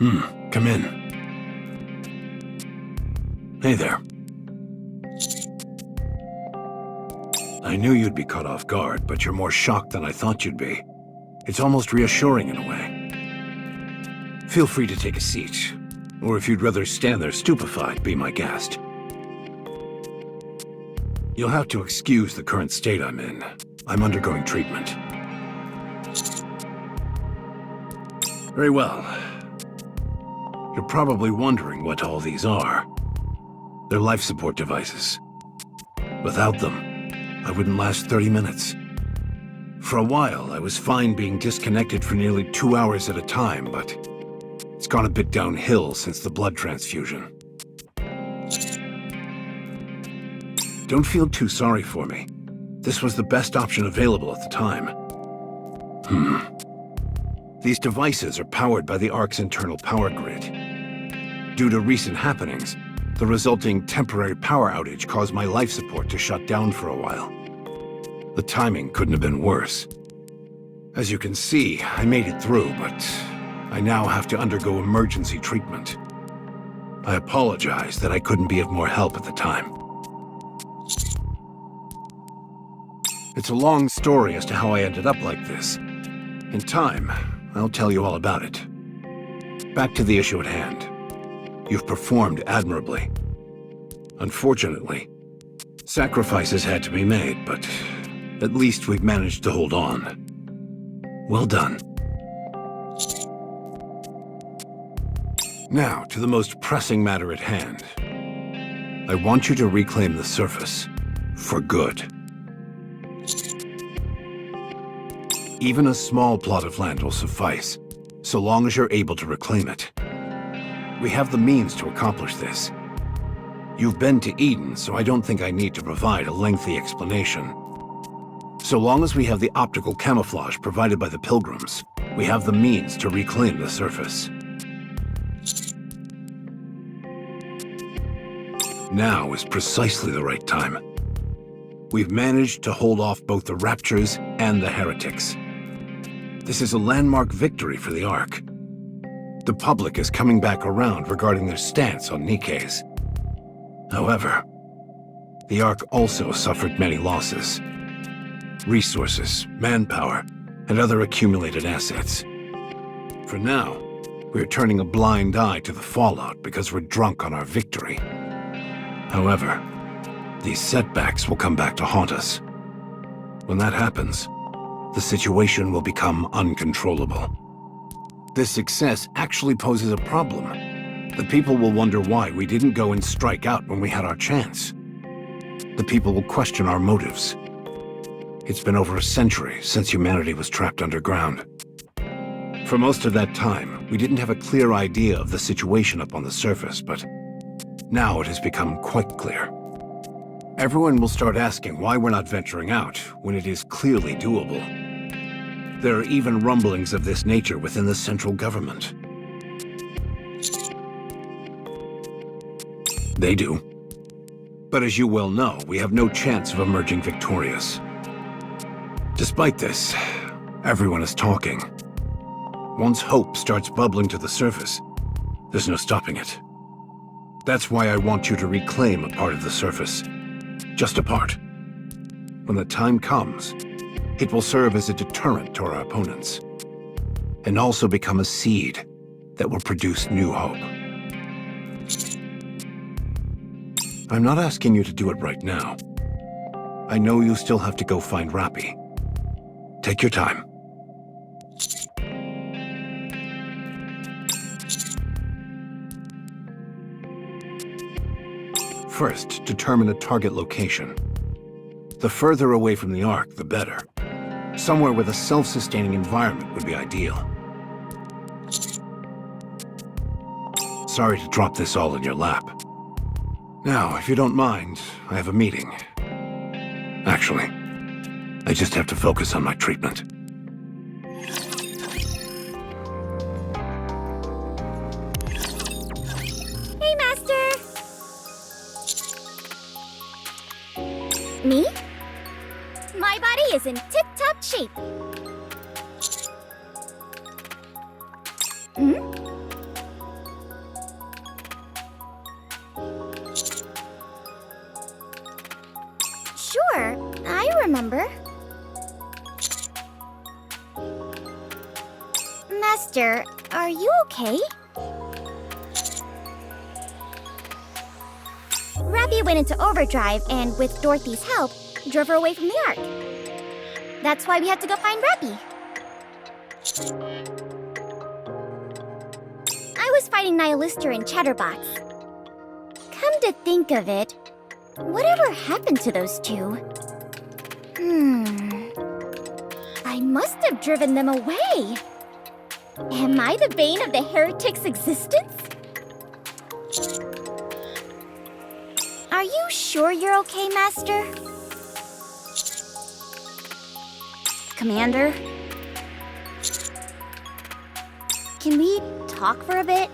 Come in. Hey there. I knew you'd be caught off guard, but you're more shocked than I thought you'd be. It's almost reassuring in a way. Feel free to take a seat, or if you'd rather stand there stupefied, be my guest. You'll have to excuse the current state I'm in. I'm undergoing treatment. Very well. You're probably wondering what all these are. They're life support devices. Without them, I wouldn't last 30 minutes. For a while, I was fine being disconnected for nearly 2 hours at a time, but it's gone a bit downhill since the blood transfusion. Don't feel too sorry for me. This was the best option available at the time. These devices are powered by the Ark's internal power grid. Due to recent happenings, the resulting temporary power outage caused my life support to shut down for a while. The timing couldn't have been worse. As you can see, I made it through, but I now have to undergo emergency treatment. I apologize that I couldn't be of more help at the time. It's a long story as to how I ended up like this. In time, I'll tell you all about it. Back to the issue at hand. You've performed admirably. Unfortunately, sacrifices had to be made, but at least we've managed to hold on. Well done. Now, to the most pressing matter at hand. I want you to reclaim the surface. For good. Even a small plot of land will suffice, so long as you're able to reclaim it. We have the means to accomplish this. You've been to Eden, so I don't think I need to provide a lengthy explanation. So long as we have the optical camouflage provided by the Pilgrims, we have the means to reclaim the surface. Now is precisely the right time. We've managed to hold off both the Raptures and the Heretics. This is a landmark victory for the Ark. The public is coming back around regarding their stance on NIKKEs. However, the Ark also suffered many losses. Resources, manpower, and other accumulated assets. For now, we're turning a blind eye to the fallout because we're drunk on our victory. However, these setbacks will come back to haunt us. When that happens, the situation will become uncontrollable. This success actually poses a problem. The people will wonder why we didn't go and strike out when we had our chance. The people will question our motives. It's been over a century since humanity was trapped underground. For most of that time, we didn't have a clear idea of the situation up on the surface, but now it has become quite clear. Everyone will start asking why we're not venturing out when it is clearly doable. There are even rumblings of this nature within the central government. They do. But as you well know, we have no chance of emerging victorious. Despite this, everyone is talking. Once hope starts bubbling to the surface, there's no stopping it. That's why I want you to reclaim a part of the surface. Just a part. When the time comes, it will serve as a deterrent to our opponents, and also become a seed that will produce new hope. I'm not asking you to do it right now. I know you still have to go find Rappy. Take your time. First, determine a target location. The further away from the Ark, the better. Somewhere with a self-sustaining environment would be ideal. Sorry to drop this all in your lap. Now, if you don't mind, I have a meeting. Actually, I just have to focus on my treatment. Hey, Master! Me? My body is in tip-top shape. Master, are you okay? Rappy went into overdrive and, with Dorothy's help, drove her away from the Ark. That's why we had to go find Rappy. I was fighting Nihilister and Chatterbox. Come to think of it, whatever happened to those two? I must have driven them away. Am I the bane of the heretic's existence? Are you sure you're okay, Master? Commander? Can we talk for a bit?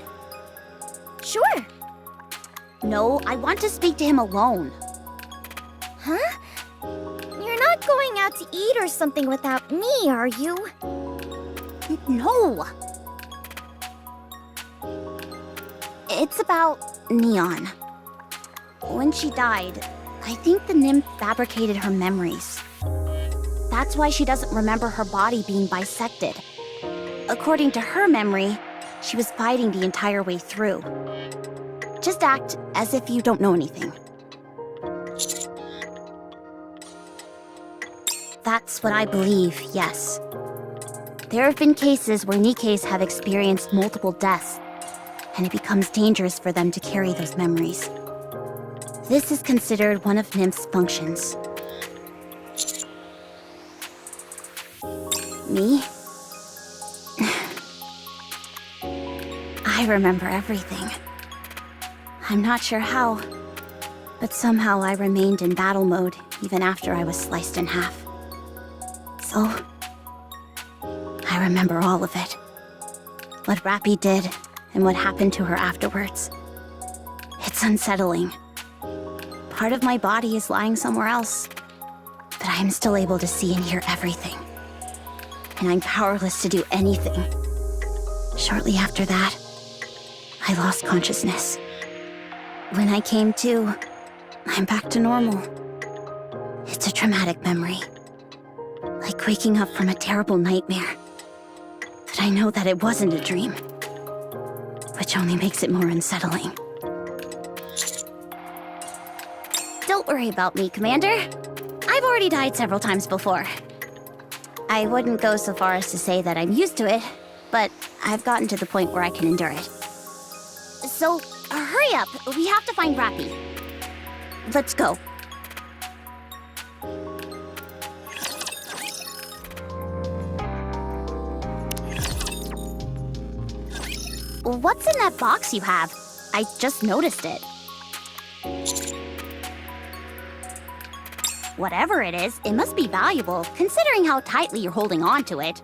Sure. No, I want to speak to him alone. Huh? You're not going out to eat or something without me, are you? No! It's about Neon. When she died, I think the nymph fabricated her memories. That's why she doesn't remember her body being bisected. According to her memory, she was fighting the entire way through. Just act as if you don't know anything. That's what I believe, yes. There have been cases where NIKKEs have experienced multiple deaths, and it becomes dangerous for them to carry those memories. This is considered one of Nymph's functions. Me? I remember everything. I'm not sure how, but somehow I remained in battle mode even after I was sliced in half. So, I remember all of it. What Rappy did and what happened to her afterwards. It's unsettling. Part of my body is lying somewhere else, but I am still able to see and hear everything. And I'm powerless to do anything. Shortly after that, I lost consciousness. When I came to, I'm back to normal. It's a traumatic memory. Like waking up from a terrible nightmare. But I know that it wasn't a dream, which only makes it more unsettling. Don't worry about me, Commander. I've already died several times before. I wouldn't go so far as to say that I'm used to it, but I've gotten to the point where I can endure it. So, hurry up. We have to find Rappy. Let's go. What's in that box you have? I just noticed it. Whatever it is, it must be valuable, considering how tightly you're holding on to it.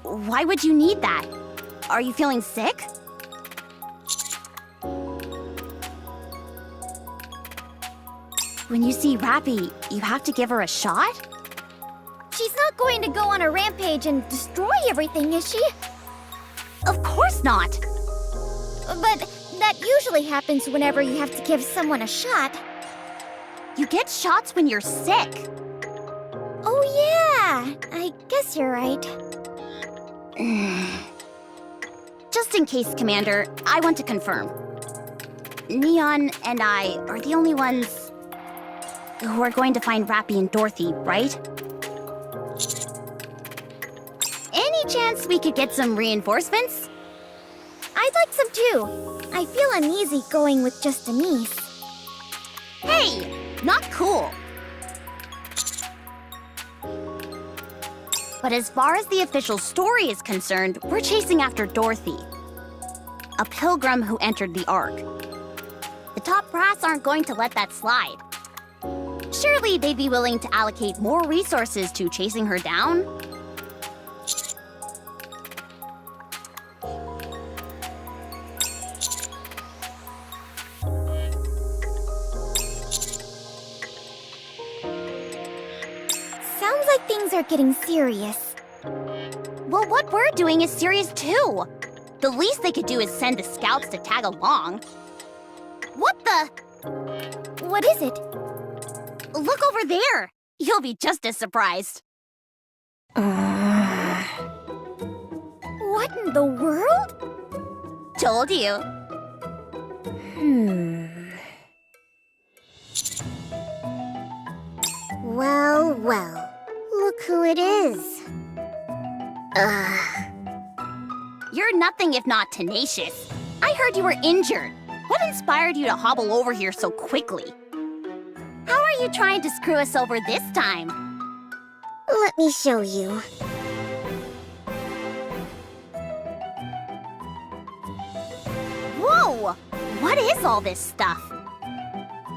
Why would you need that? Are you feeling sick? When you see Rappy, you have to give her a shot? She's not going to go on a rampage and destroy everything, is she? Of course not! But that usually happens whenever you have to give someone a shot. You get shots when you're sick. Oh yeah, I guess you're right. Just in case, Commander, I want to confirm. Neon and I are the only ones who are going to find Rappy and Dorothy, right? Any chance we could get some reinforcements? I'd like some too. I feel uneasy going with just a niece. Hey, not cool. But as far as the official story is concerned, we're chasing after Dorothy, a pilgrim who entered the Ark. The top brass aren't going to let that slide. Surely they'd be willing to allocate more resources to chasing her down? Sounds like things are getting serious. Well, what we're doing is serious too. The least they could do is send the scouts to tag along. What the? What is it? Look over there! You'll be just as surprised. What in the world? Told you. Well, well. Look who it is. You're nothing if not tenacious. I heard you were injured. What inspired you to hobble over here so quickly? How are you trying to screw us over this time? Let me show you. Whoa! What is all this stuff?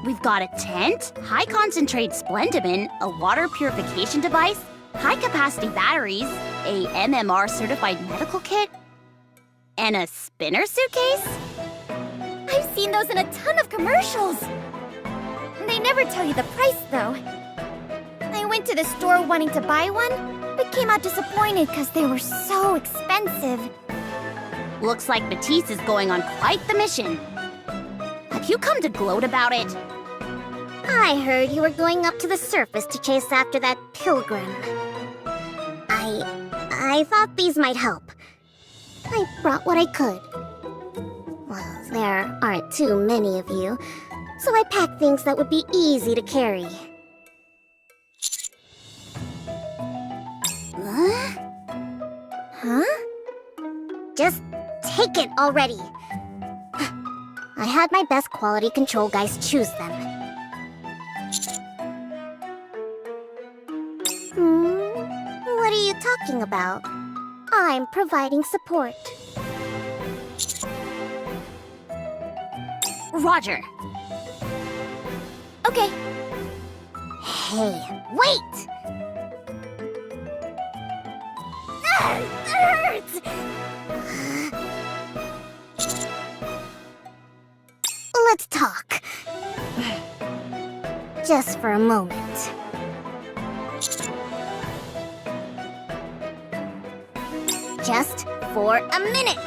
We've got a tent, high-concentrate Splendimin, a water purification device, high-capacity batteries, a MMR-certified medical kit, and a spinner suitcase? I've seen those in a ton of commercials. They never tell you the price, though. I went to the store wanting to buy one, but came out disappointed because they were so expensive. Looks like Matisse is going on quite the mission. Have you come to gloat about it? I heard you were going up to the surface to chase after that pilgrim. I thought these might help. I brought what I could. Well, there aren't too many of you, so I packed things that would be easy to carry. Huh? Just take it already. I had my best quality control guys choose them. What are you talking about? I'm providing support. Roger. Okay. Hey, wait! It hurts! Let's talk. Just for a moment. Just for a minute.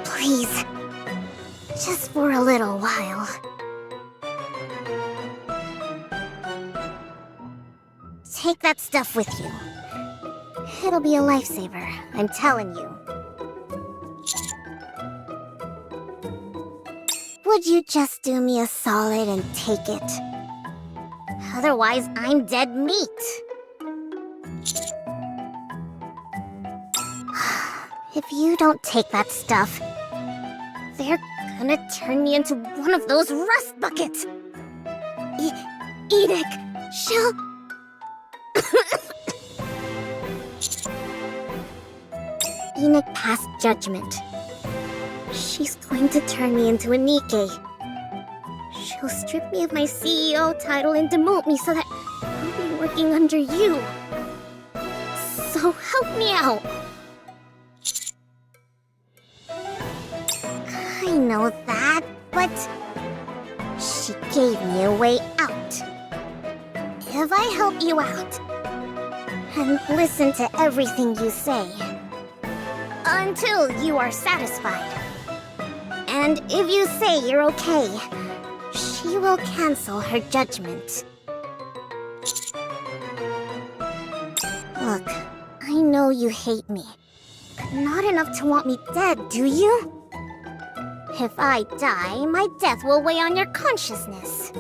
Please. Just for a little while. Take that stuff with you. It'll be a lifesaver, I'm telling you. Would you just do me a solid and take it? Otherwise, I'm dead meat. If you don't take that stuff, they're gonna turn me into one of those rust buckets. Edith, she'll... Enoch passed judgment. She's going to turn me into a NIKKE. She'll strip me of my CEO title and demote me so that I'll be working under you. So help me out. I know that, but she gave me a way out. If I help you out and listen to everything you say until you are satisfied, and if you say you're okay, she will cancel her judgment. Look, I know you hate me, but not enough to want me dead, do you? If I die, my death will weigh on your consciousness.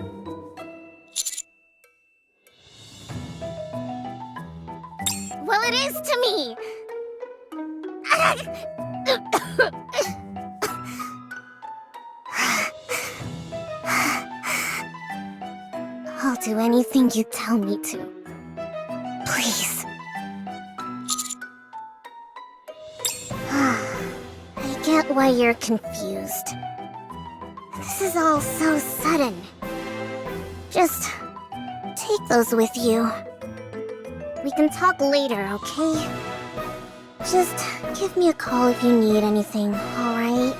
Well, it is to me! I'll do anything you tell me to. Please. I get why you're confused. This is all so sudden. Just take those with you. We can talk later, okay? Just give me a call if you need anything, alright?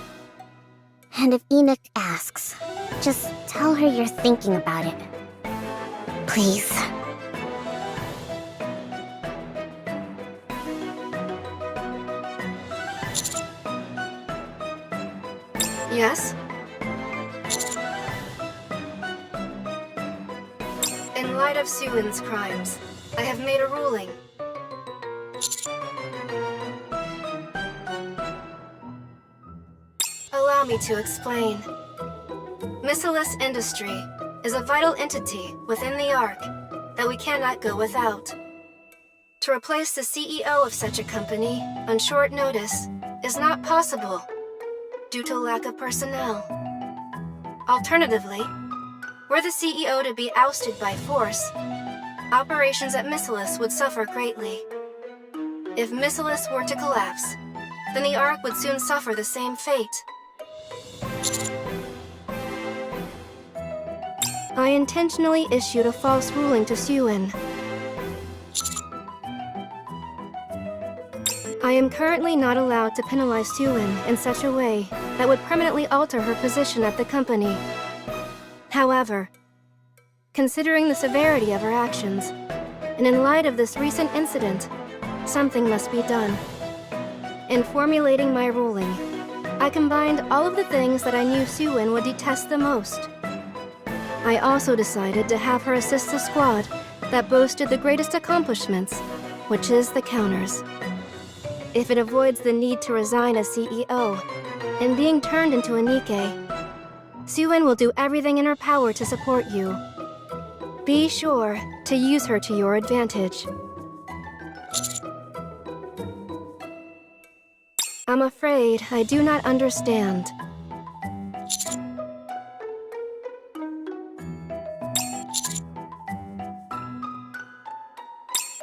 And if Enoch asks, just tell her you're thinking about it. Please. Yes? In light of Suin's crimes, I have made a ruling. Allow me to explain. Missilus Industry is a vital entity within the Ark that we cannot go without. To replace the CEO of such a company on short notice is not possible due to lack of personnel. Alternatively, were the CEO to be ousted by force, operations at Missilus would suffer greatly. If Missilus were to collapse, then the Ark would soon suffer the same fate. I intentionally issued a false ruling to Suin. I am currently not allowed to penalize Suin in such a way that would permanently alter her position at the company. However, considering the severity of her actions, and in light of this recent incident, something must be done. In formulating my ruling, I combined all of the things that I knew Suin would detest the most. I also decided to have her assist the squad that boasted the greatest accomplishments, which is the counters. If it avoids the need to resign as CEO and being turned into a NIKKE, Suin will do everything in her power to support you. Be sure to use her to your advantage. I'm afraid I do not understand.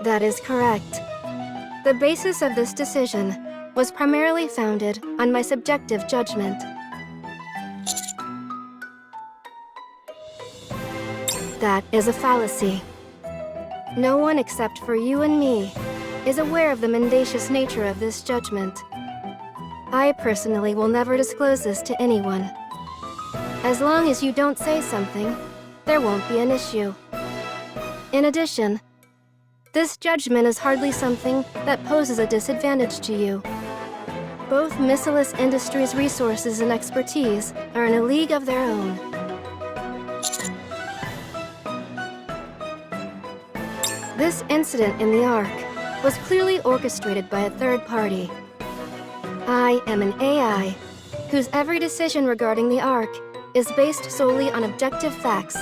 That is correct. The basis of this decision was primarily founded on my subjective judgment. That is a fallacy. No one except for you and me is aware of the mendacious nature of this judgment. I personally will never disclose this to anyone. As long as you don't say something, there won't be an issue. In addition, this judgment is hardly something that poses a disadvantage to you. Both Missilus Industries' resources and expertise are in a league of their own. This incident in the Ark was clearly orchestrated by a third party. I am an AI whose every decision regarding the Ark is based solely on objective facts.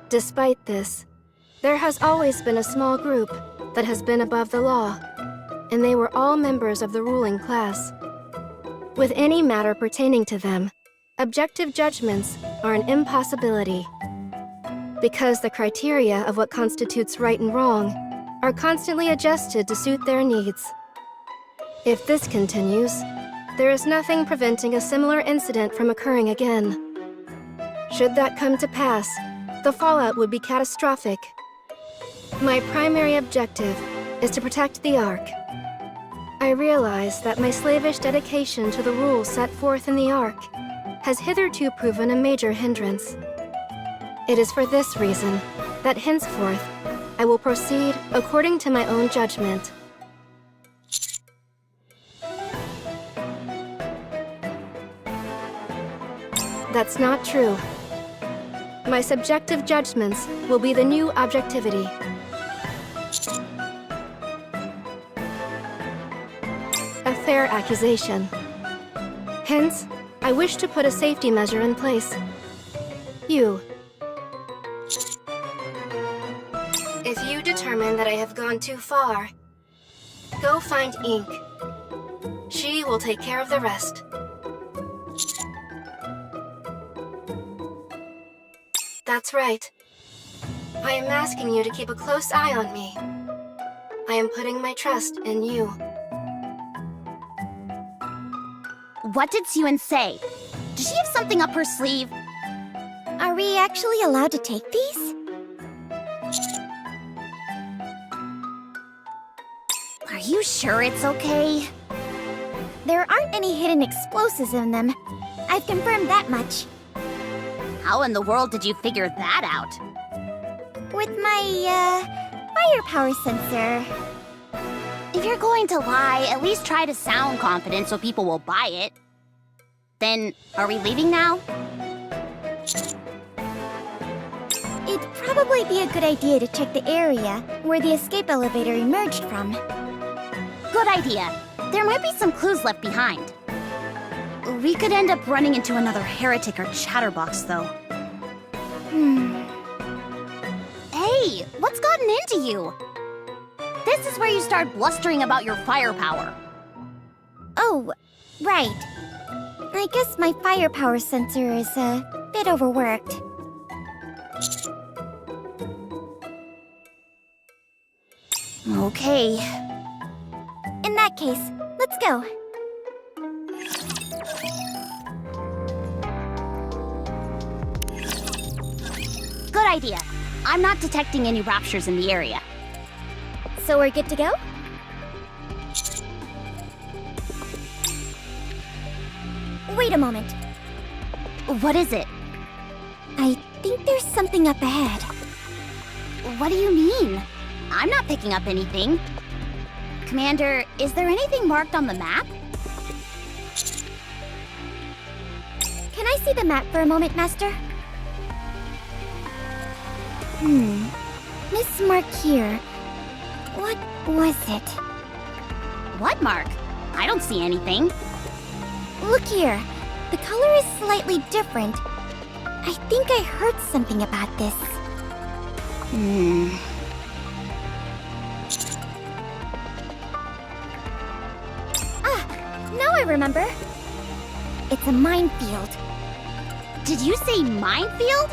Despite this, there has always been a small group that has been above the law, and they were all members of the ruling class. With any matter pertaining to them, objective judgments are an impossibility. Because the criteria of what constitutes right and wrong are constantly adjusted to suit their needs. If this continues, there is nothing preventing a similar incident from occurring again. Should that come to pass, the fallout would be catastrophic. My primary objective is to protect the Ark. I realize that my slavish dedication to the rules set forth in the Ark has hitherto proven a major hindrance. It is for this reason that henceforth I will proceed according to my own judgment. That's not true. My subjective judgments will be the new objectivity. A fair accusation. Hence, I wish to put a safety measure in place. You. If you determine that I have gone too far, go find Ink. She will take care of the rest. That's right. I am asking you to keep a close eye on me. I am putting my trust in you. What did Suin say? Does she have something up her sleeve? Are we actually allowed to take these? Are you sure it's okay? There aren't any hidden explosives in them. I've confirmed that much. How in the world did you figure that out? With my, firepower sensor. If you're going to lie, at least try to sound confident so people will buy it. Then, are we leaving now? It probably be a good idea to check the area where the escape elevator emerged from. Good idea. There might be some clues left behind. We could end up running into another heretic or chatterbox, though. Hey, what's gotten into you? This is where you start blustering about your firepower. Oh, right. I guess my firepower sensor is a bit overworked. Okay. In that case, let's go. Good idea. I'm not detecting any raptures in the area. So we're good to go? Wait a moment. What is it? I think there's something up ahead. What do you mean? I'm not picking up anything. Commander, is there anything marked on the map? Can I see the map for a moment, Master? This mark here. What was it? What mark? I don't see anything. Look here. The color is slightly different. I think I heard something about this. Now I remember. It's a minefield. Did you say minefield?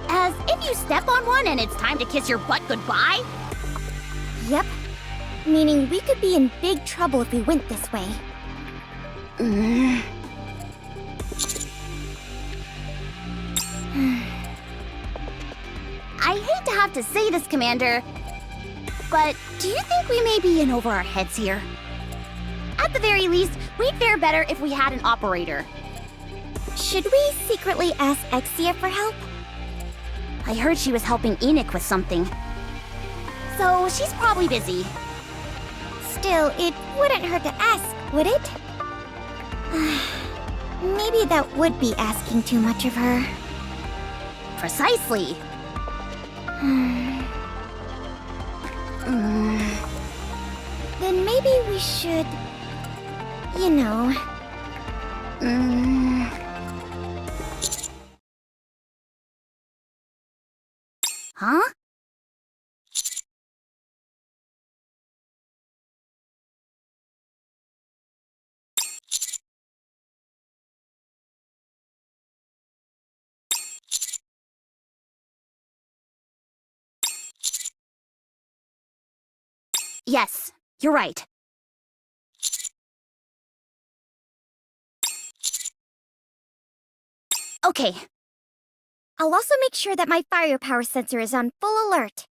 As if you step on one and it's time to kiss your butt goodbye? Yep. Meaning we could be in big trouble if we went this way. I hate to have to say this, Commander, but do you think we may be in over our heads here? At the very least, we'd fare better if we had an operator. Should we secretly ask Exia for help? I heard she was helping Enoch with something. So she's probably busy. Still, it wouldn't hurt to ask, would it? Maybe that would be asking too much of her. Precisely. Then maybe we should... you know... Huh? Yes, you're right. Okay. I'll also make sure that my firepower sensor is on full alert.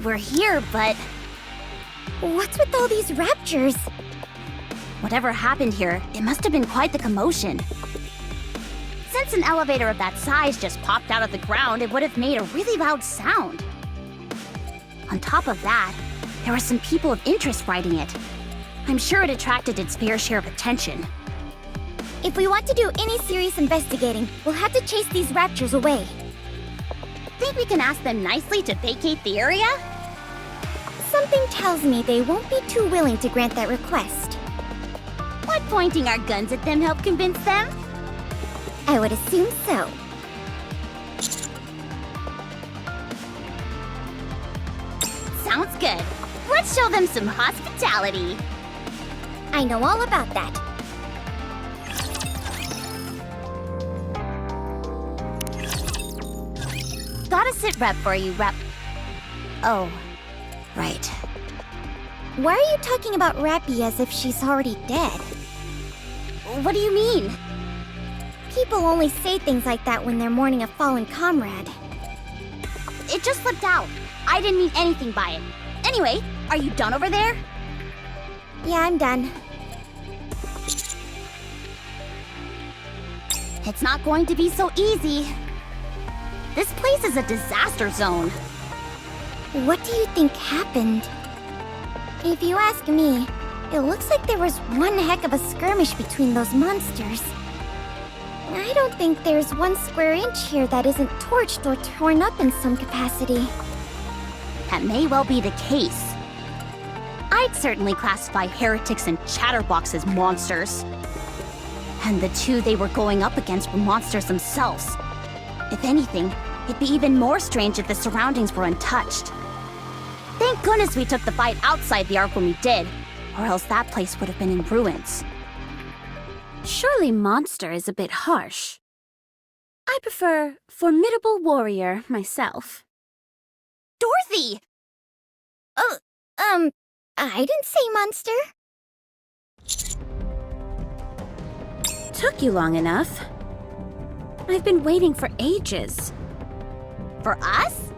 We're here, but What's with all these raptures? whatever happened here, it must have been quite the commotion. Since an elevator of that size just popped out of the ground, it would have made a really loud sound. On top of that, there were some people of interest riding it. I'm sure it attracted its fair share of attention. If we want to do any serious investigating, we'll have to chase these raptures away. Think we can ask them nicely to vacate the area? Something tells me they won't be too willing to grant that request. Would pointing our guns at them help convince them? I would assume so. Sounds good. Let's show them some hospitality. I know all about that. Got a sit rep for you, Rep. Oh, right. Why are you talking about Rappy as if she's already dead? What do you mean? People only say things like that when they're mourning a fallen comrade. It just slipped out. I didn't mean anything by it. Anyway, are you done over there? Yeah, I'm done. It's not going to be so easy. This place is a disaster zone. What do you think happened? If you ask me, It looks like there was one heck of a skirmish between those monsters. I don't think there's one square inch here that isn't torched or torn up in some capacity. That may well be the case. I'd certainly classify heretics and chatterbox as monsters. And the two they were going up against were monsters themselves. If anything, it'd be even more strange if the surroundings were untouched. Thank goodness we took the fight outside the Ark when we did, or else that place would have been in ruins. Surely monster is a bit harsh. I prefer formidable warrior myself. Dorothy! I didn't say monster. Took you long enough. I've been waiting for ages. For us?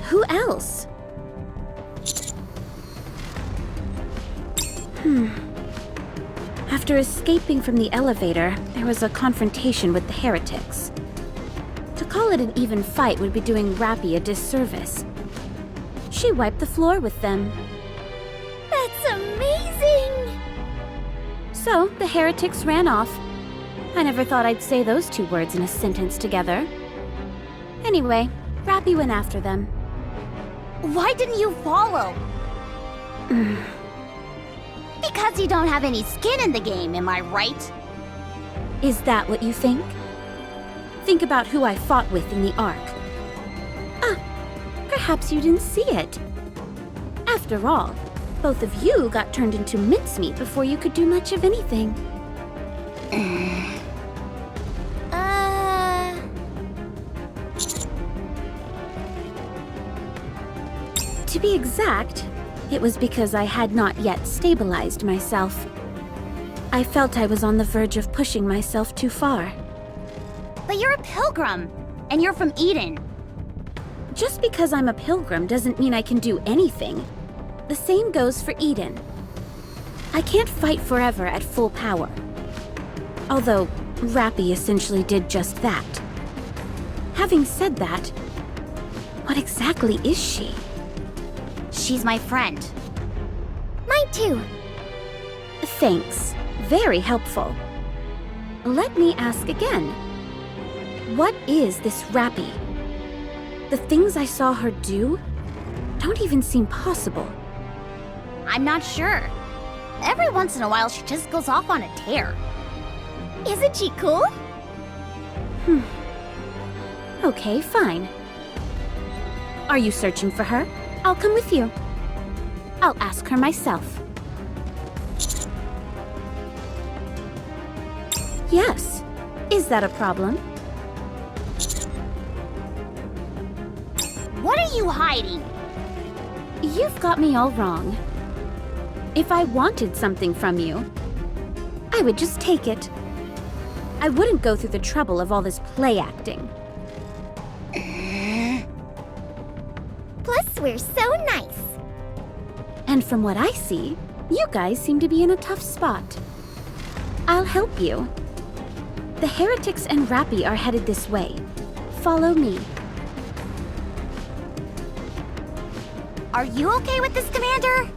Who else? After escaping from the elevator, there was a confrontation with the heretics. To call it an even fight would be doing Rappy a disservice. She wiped the floor with them. That's amazing! So, the heretics ran off. I never thought I'd say those two words in a sentence together. Anyway, Rappy went after them. Why didn't you follow? Because you don't have any skin in the game, am I right? Is that what you think? Think about who I fought with in the Ark. Perhaps you didn't see it. After all, both of you got turned into mincemeat before you could do much of anything. To be exact, it was because I had not yet stabilized myself. I felt I was on the verge of pushing myself too far. But you're a pilgrim, and you're from Eden. Just because I'm a pilgrim doesn't mean I can do anything. The same goes for Eden. I can't fight forever at full power. Although, Rappy essentially did just that. Having said that, what exactly is she? She's my friend. Mine too. Thanks. Very helpful. Let me ask again. What is this Rappy? The things I saw her do don't even seem possible. I'm not sure. Every once in a while, she just goes off on a tear. Isn't she cool? Okay, fine. Are you searching for her? I'll come with you. I'll ask her myself. Yes. Is that a problem? What are you hiding? You've got me all wrong. If I wanted something from you, I would just take it. I wouldn't go through the trouble of all this play acting. Plus, we're so nice. And from what I see, you guys seem to be in a tough spot. I'll help you. The heretics and Rappy are headed this way. Follow me. Are you okay with this, Commander?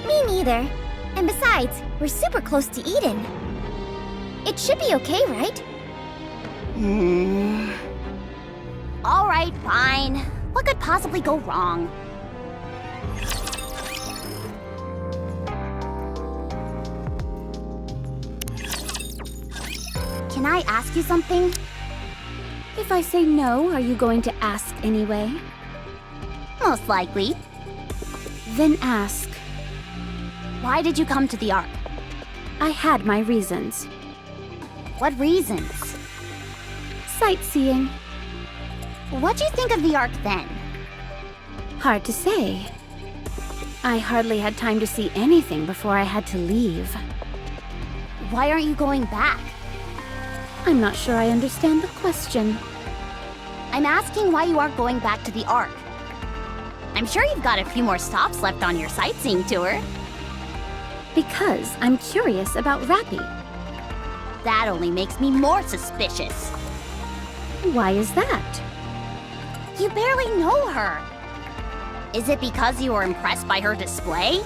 Me neither. And besides, we're super close to Eden. It should be okay, right? All right, fine. What could possibly go wrong? Can I ask you something? If I say no, are you going to ask anyway? Most likely. Then ask. Why did you come to the Ark? I had my reasons. What reasons? Sightseeing. What'd you think of the Ark then? Hard to say. I hardly had time to see anything before I had to leave. Why aren't you going back? I'm not sure I understand the question. I'm asking why you aren't going back to the Ark. I'm sure you've got a few more stops left on your sightseeing tour. Because I'm curious about Rappy. That only makes me more suspicious. Why is that? You barely know her. Is it because you were impressed by her display?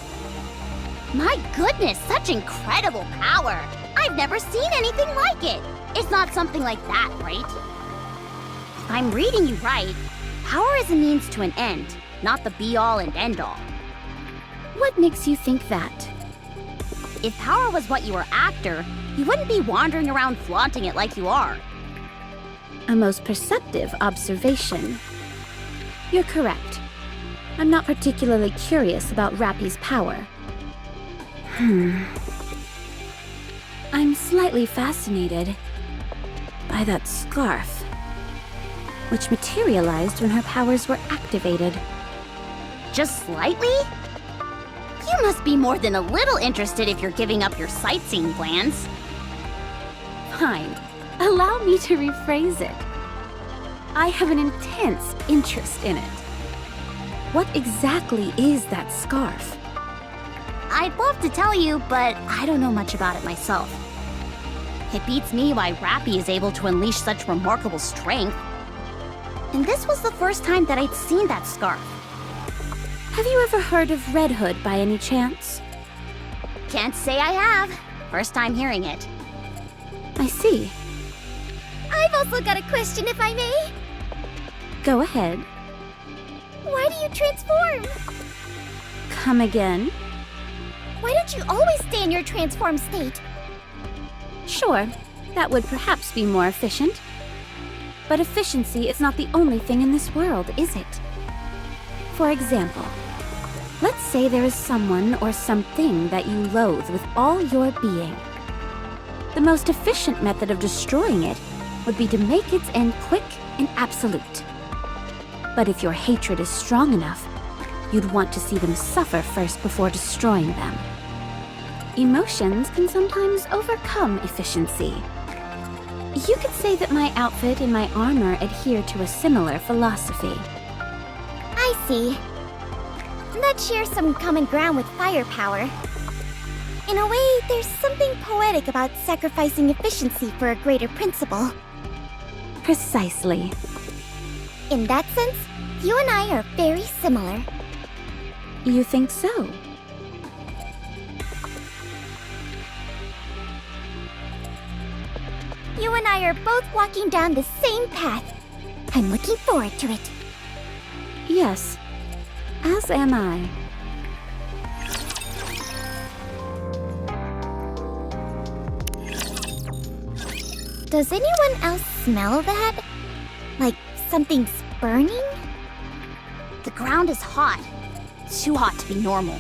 My goodness, such incredible power! I've never seen anything like it! It's not something like that, right? If I'm reading you right, power is a means to an end, not the be-all and end-all. What makes you think that? If power was what you were after, you wouldn't be wandering around flaunting it like you are. A most perceptive observation. You're correct. I'm not particularly curious about Rappy's power. I'm slightly fascinated by that scarf, which materialized when her powers were activated. Just slightly? You must be more than a little interested if you're giving up your sightseeing plans. Fine. Allow me to rephrase it. I have an intense interest in it. What exactly is that scarf? I'd love to tell you, but I don't know much about it myself. It beats me why Rappy is able to unleash such remarkable strength. And this was the first time that I'd seen that scarf. Have you ever heard of Red Hood by any chance? Can't say I have. First time hearing it. I see. I've also got a question, if I may. Go ahead. Why do you transform? Come again? Why don't you always stay in your transformed state? Sure, that would perhaps be more efficient. But efficiency is not the only thing in this world, is it? For example, let's say there is someone or something that you loathe with all your being. The most efficient method of destroying it would be to make its end quick and absolute. But if your hatred is strong enough, you'd want to see them suffer first before destroying them. Emotions can sometimes overcome efficiency. You could say that my outfit and my armor adhere to a similar philosophy. I see. That shares some common ground with firepower. In a way, there's something poetic about sacrificing efficiency for a greater principle. Precisely. In that sense, you and I are very similar. You think so? You and I are both walking down the same path. I'm looking forward to it. Yes, as am I. Does anyone else smell that? Like something's burning? The ground is hot. Too hot to be normal.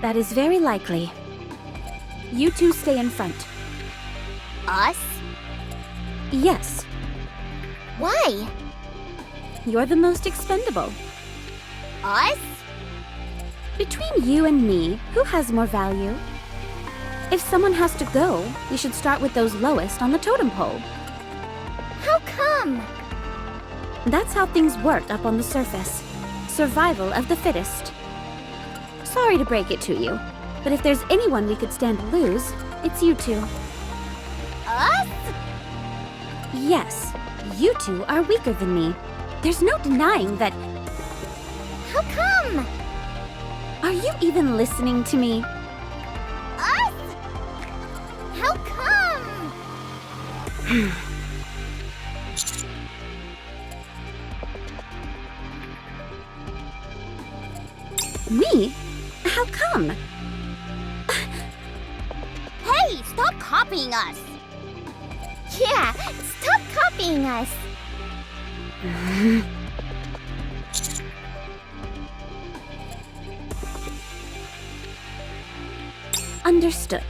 That is very likely. You two stay in front. Us? Yes, Why? you're the most expendable. Us? Between you and me, who has more value? If someone has to go, we should start with those lowest on the totem pole. How come? That's how things work up on the surface. Survival of the fittest. Sorry to break it to you, but if there's anyone we could stand to lose, it's you two. Us? Yes, you two are weaker than me. There's no denying that. How come? Are you even listening to me? Us? How come? Me? How come? Hey, stop copying us! Yeah, stop copying us. Understood.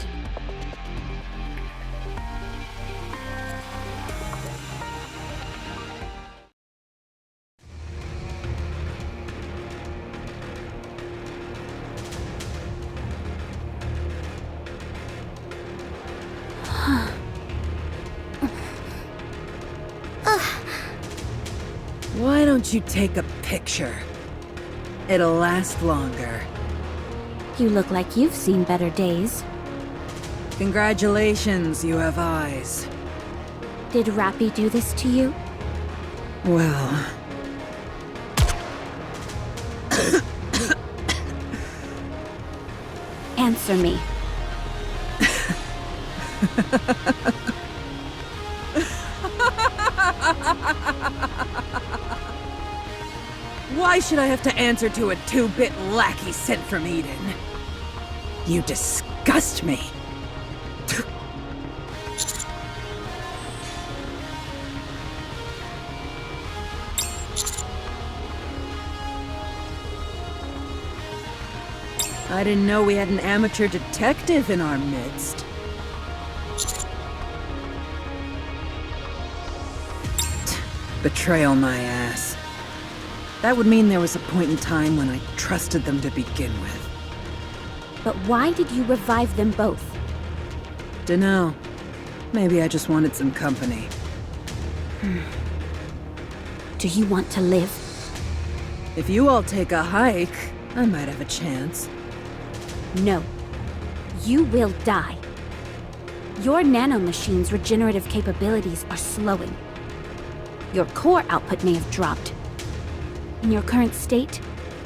Why don't you take a picture? It'll last longer. You look like you've seen better days. Congratulations, you have eyes. Did Rappy do this to you? Well... Answer me. Why should I have to answer to a 2-bit lackey sent from Eden? You disgust me. I didn't know we had an amateur detective in our midst. Betrayal, my ass. That would mean there was a point in time when I trusted them to begin with. But why did you revive them both? Dunno. Maybe I just wanted some company. Do you want to live? If you all take a hike, I might have a chance. No. You will die. Your nanomachine's regenerative capabilities are slowing. Your core output may have dropped. In your current state,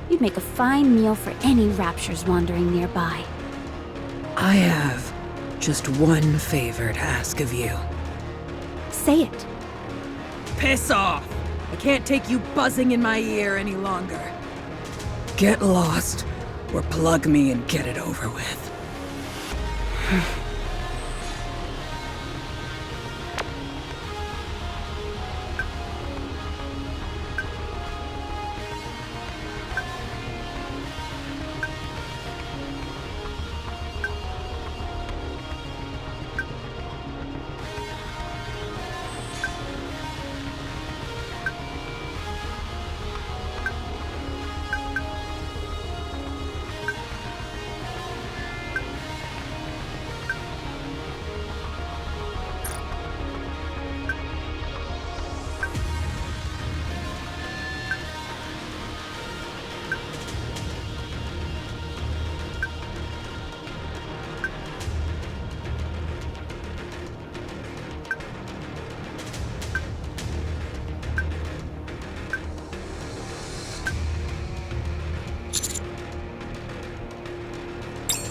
you'd make a fine meal for any raptures wandering nearby. I have just one favor to ask of you. Say it. Piss off! I can't take you buzzing in my ear any longer. Get lost, or plug me and get it over with.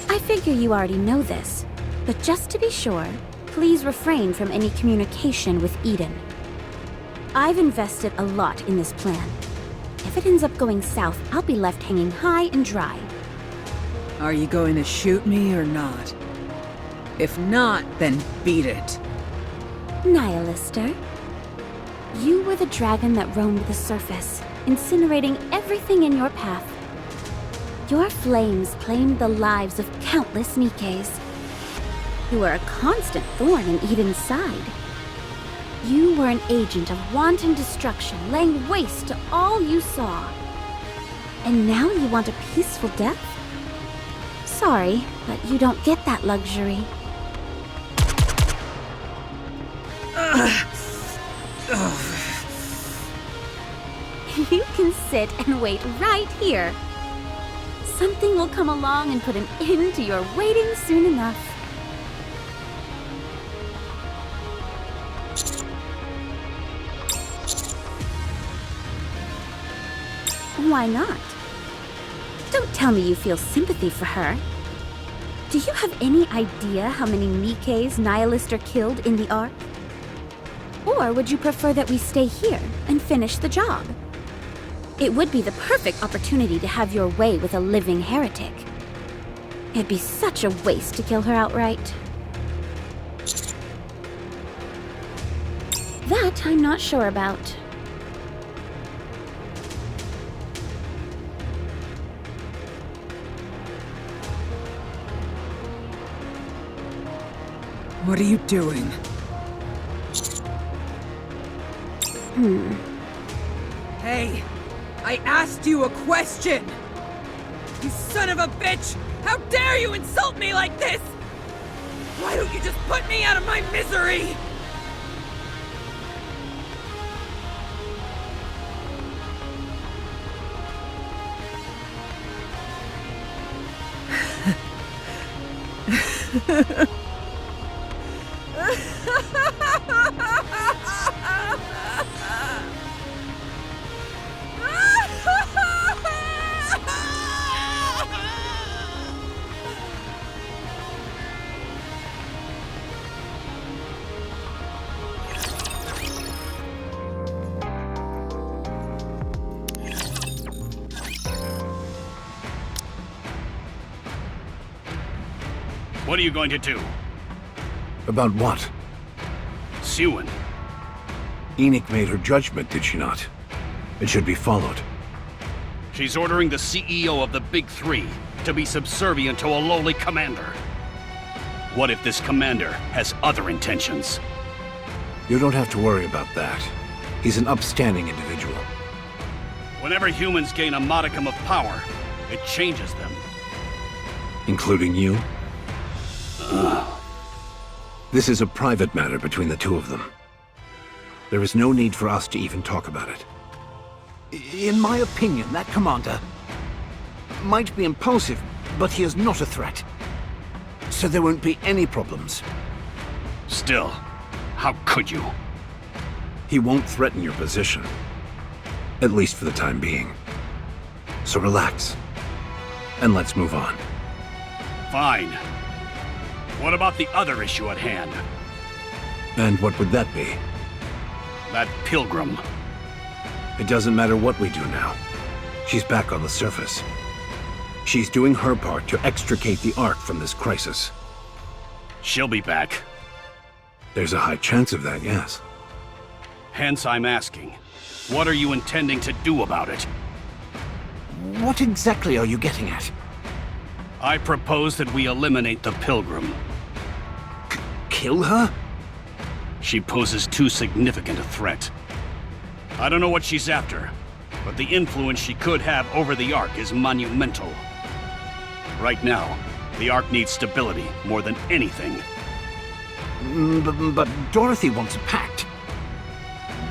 I figure you already know this, but just to be sure, please refrain from any communication with Eden. I've invested a lot in this plan. If it ends up going south, I'll be left hanging high and dry. Are you going to shoot me or not? If not, then beat it. Nihilister, you were the dragon that roamed the surface, incinerating everything in your path. Your flames claimed the lives of countless NIKKEs. You were a constant thorn in Eden's side. You were an agent of wanton destruction, laying waste to all you saw. And now you want a peaceful death? Sorry, but you don't get that luxury. You can sit and wait right here. Something will come along and put an end to your waiting soon enough. Why not? Don't tell me you feel sympathy for her. Do you have any idea how many NIKKEs Nihilister killed in the Ark? Or would you prefer that we stay here and finish the job? It would be the perfect opportunity to have your way with a living heretic. It'd be such a waste to kill her outright. That I'm not sure about. What are you doing? Hey! I asked you a question! You son of a bitch! How dare you insult me like this! Why don't you just put me out of my misery? What are you going to do? About what? Siwyn. Enoch made her judgment, did she not? It should be followed. She's ordering the CEO of the Big Three to be subservient to a lowly commander. What if this commander has other intentions? You don't have to worry about that. He's an upstanding individual. Whenever humans gain a modicum of power, it changes them. Including you? This is a private matter between the two of them. There is no need for us to even talk about it. In my opinion, that commander might be impulsive, but he is not a threat. So there won't be any problems. Still, how could you? He won't threaten your position. At least for the time being. So relax. And let's move on. Fine. What about the other issue at hand? And what would that be? That pilgrim. It doesn't matter what we do now. She's back on the surface. She's doing her part to extricate the Ark from this crisis. She'll be back. There's a high chance of that, yes. Hence I'm asking, what are you intending to do about it? What exactly are you getting at? I propose that we eliminate the pilgrim. Kill her? She poses too significant a threat. I don't know what she's after, but the influence she could have over the Ark is monumental. Right now, the Ark needs stability more than anything. But Dorothy wants a pact.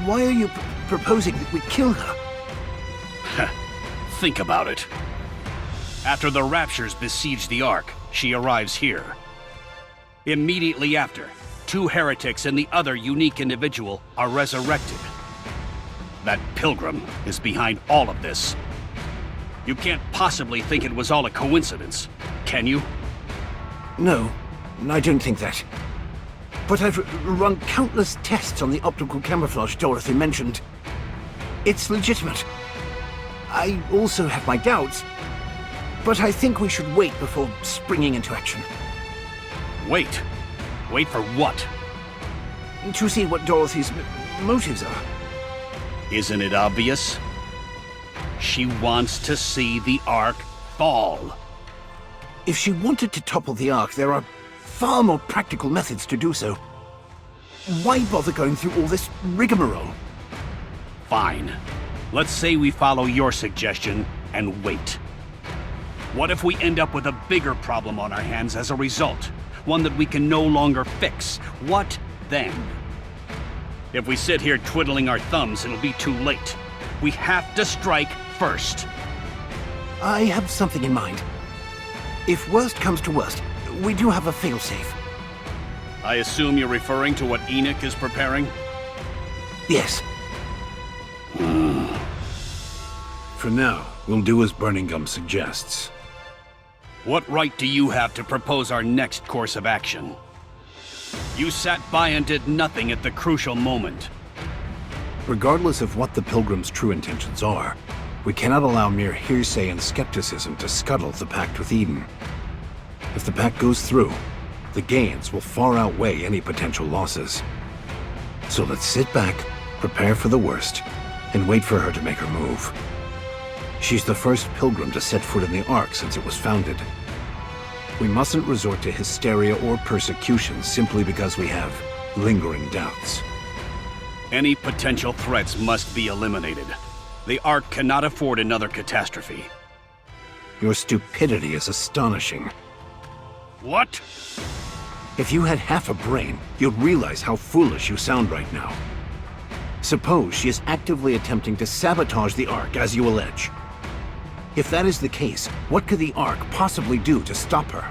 Why are you proposing that we kill her? Think about it. After the Raptures besiege the Ark, she arrives here. Immediately after, 2 heretics and the other unique individual are resurrected. That pilgrim is behind all of this. You can't possibly think it was all a coincidence, can you? No, I don't think that. But I've run countless tests on the optical camouflage Dorothy mentioned. It's legitimate. I also have my doubts, but I think we should wait before springing into action. Wait. Wait for what? To see what Dorothy's motives are. Isn't it obvious? She wants to see the Ark fall. If she wanted to topple the Ark, there are far more practical methods to do so. Why bother going through all this rigmarole? Fine. Let's say we follow your suggestion and wait. What if we end up with a bigger problem on our hands as a result? One that we can no longer fix? What then? If we sit here twiddling our thumbs, it'll be too late. We have to strike first. I have something in mind. If worst comes to worst, we do have a failsafe. I assume you're referring to what Enoch is preparing? Yes. For now, we'll do as Burning Gum suggests. What right do you have to propose our next course of action? You sat by and did nothing at the crucial moment. Regardless of what the Pilgrim's true intentions are, we cannot allow mere hearsay and skepticism to scuttle the pact with Eden. If the pact goes through, the gains will far outweigh any potential losses. So let's sit back, prepare for the worst, and wait for her to make her move. She's the first Pilgrim to set foot in the Ark since it was founded. We mustn't resort to hysteria or persecution simply because we have lingering doubts. Any potential threats must be eliminated. The Ark cannot afford another catastrophe. Your stupidity is astonishing. What? If you had half a brain, you'd realize how foolish you sound right now. Suppose she is actively attempting to sabotage the Ark, as you allege. If that is the case, what could the Ark possibly do to stop her?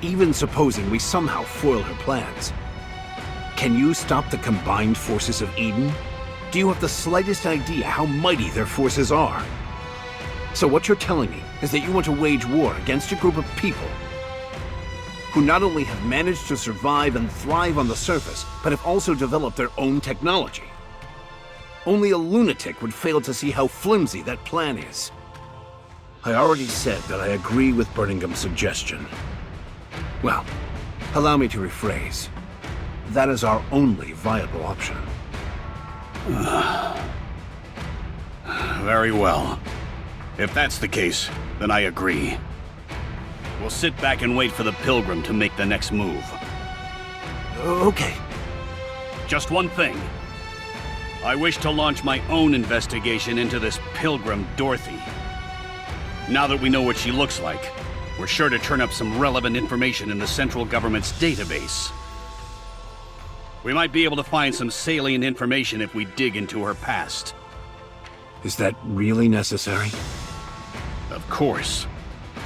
Even supposing we somehow foil her plans, can you stop the combined forces of Eden? Do you have the slightest idea how mighty their forces are? So what you're telling me is that you want to wage war against a group of people who not only have managed to survive and thrive on the surface, but have also developed their own technology. Only a lunatic would fail to see how flimsy that plan is. I already said that I agree with Birmingham's suggestion. Well, allow me to rephrase. That is our only viable option. Very well. If that's the case, then I agree. We'll sit back and wait for the Pilgrim to make the next move. Okay. Just one thing. I wish to launch my own investigation into this Pilgrim Dorothy. Now that we know what she looks like, we're sure to turn up some relevant information in the central government's database. We might be able to find some salient information if we dig into her past. Is that really necessary? Of course.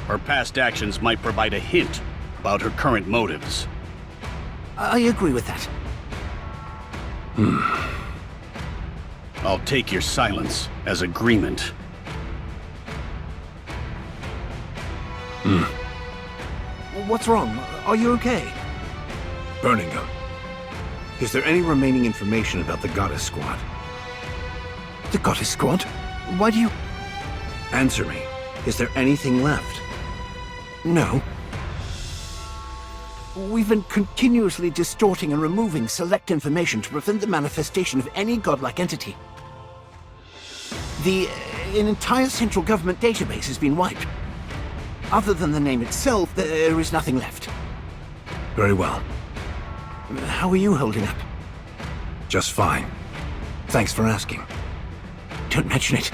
Her past actions might provide a hint about her current motives. I agree with that. I'll take your silence as agreement. What's wrong? Are you okay? Birmingham. Is there any remaining information about the Goddess Squad? The Goddess Squad? Why do you... Answer me. Is there anything left? No. We've been continuously distorting and removing select information to prevent the manifestation of any godlike entity. An entire central government database has been wiped. Other than the name itself, there is nothing left. Very well. How are you holding up? Just fine. Thanks for asking. Don't mention it.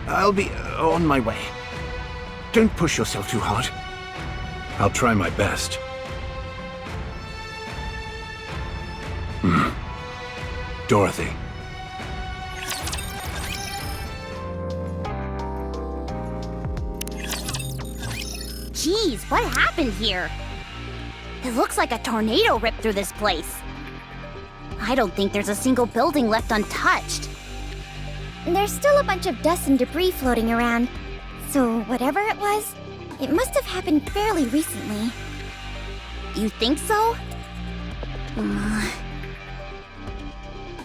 I'll be on my way. Don't push yourself too hard. I'll try my best. Dorothy. Jeez, what happened here? It looks like a tornado ripped through this place. I don't think there's a single building left untouched. There's still a bunch of dust and debris floating around. So whatever it was, it must have happened fairly recently. You think so?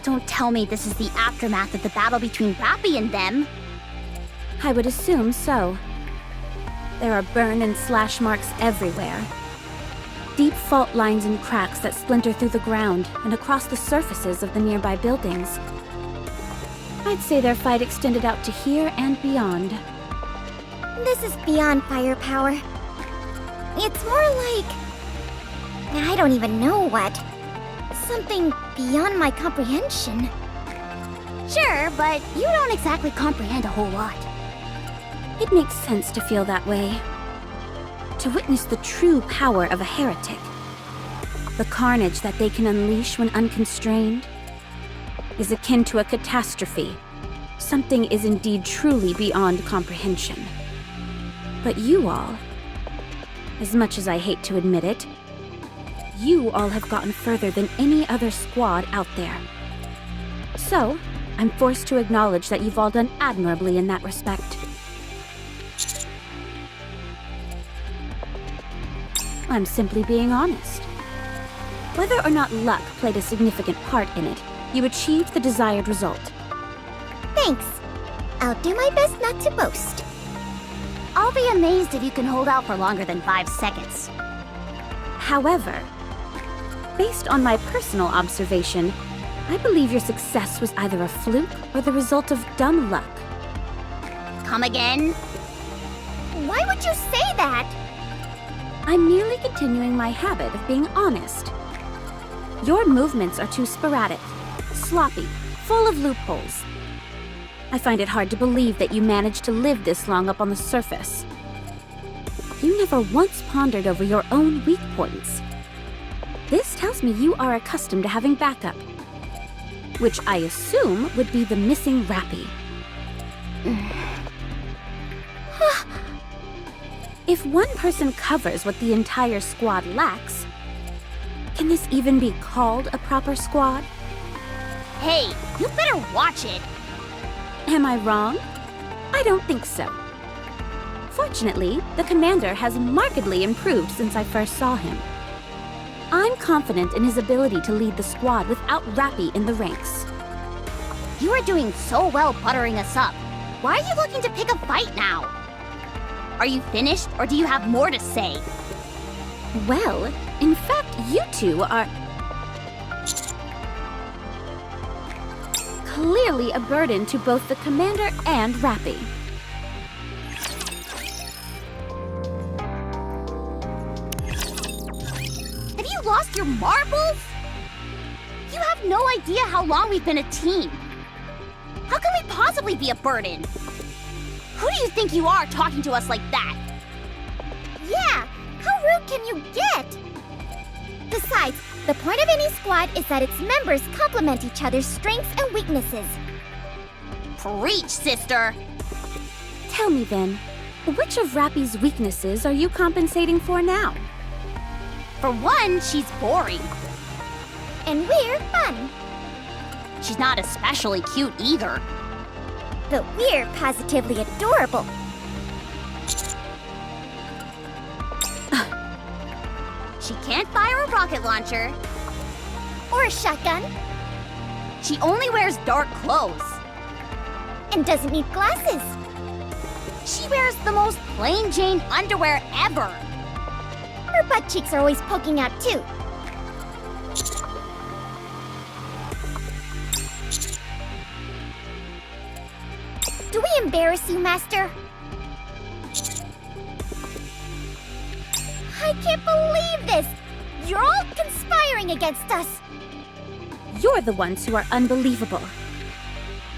Don't tell me this is the aftermath of the battle between Rappy and them. I would assume so. There are burn and slash marks everywhere. Deep fault lines and cracks that splinter through the ground and across the surfaces of the nearby buildings. I'd say their fight extended out to here and beyond. This is beyond firepower. It's more like... I don't even know what. Something beyond my comprehension. Sure, but you don't exactly comprehend a whole lot. It makes sense to feel that way. To witness the true power of a heretic. The carnage that they can unleash when unconstrained is akin to a catastrophe. Something is indeed truly beyond comprehension. But you all, as much as I hate to admit it, you all have gotten further than any other squad out there. So, I'm forced to acknowledge that you've all done admirably in that respect. I'm simply being honest. Whether or not luck played a significant part in it, you achieved the desired result. Thanks. I'll do my best not to boast. I'll be amazed if you can hold out for longer than 5 seconds. However, based on my personal observation, I believe your success was either a fluke or the result of dumb luck. Come again? Why would you say that? I'm merely continuing my habit of being honest. Your movements are too sporadic, sloppy, full of loopholes. I find it hard to believe that you managed to live this long up on the surface. You never once pondered over your own weak points. This tells me you are accustomed to having backup, which I assume would be the missing Rappy. If one person covers what the entire squad lacks, can this even be called a proper squad? Hey, you better watch it! Am I wrong? I don't think so. Fortunately, the commander has markedly improved since I first saw him. I'm confident in his ability to lead the squad without Rappy in the ranks. You are doing so well buttering us up. Why are you looking to pick a fight now? Are you finished, or do you have more to say? Well, in fact, you two are clearly a burden to both the commander and Rappy. Have you lost your marbles? You have no idea how long we've been a team. How can we possibly be a burden? Who do you think you are talking to us like that? Yeah, how rude can you get? Besides, the point of any squad is that its members complement each other's strengths and weaknesses. Preach, sister! Tell me then, which of Rappy's weaknesses are you compensating for now? For one, she's boring. And we're fun. She's not especially cute either. But we're positively adorable. She can't fire a rocket launcher. Or a shotgun. She only wears dark clothes. And doesn't need glasses. She wears the most plain Jane underwear ever. Her butt cheeks are always poking out too. Do we embarrass you, Master? I can't believe this! You're all conspiring against us! You're the ones who are unbelievable.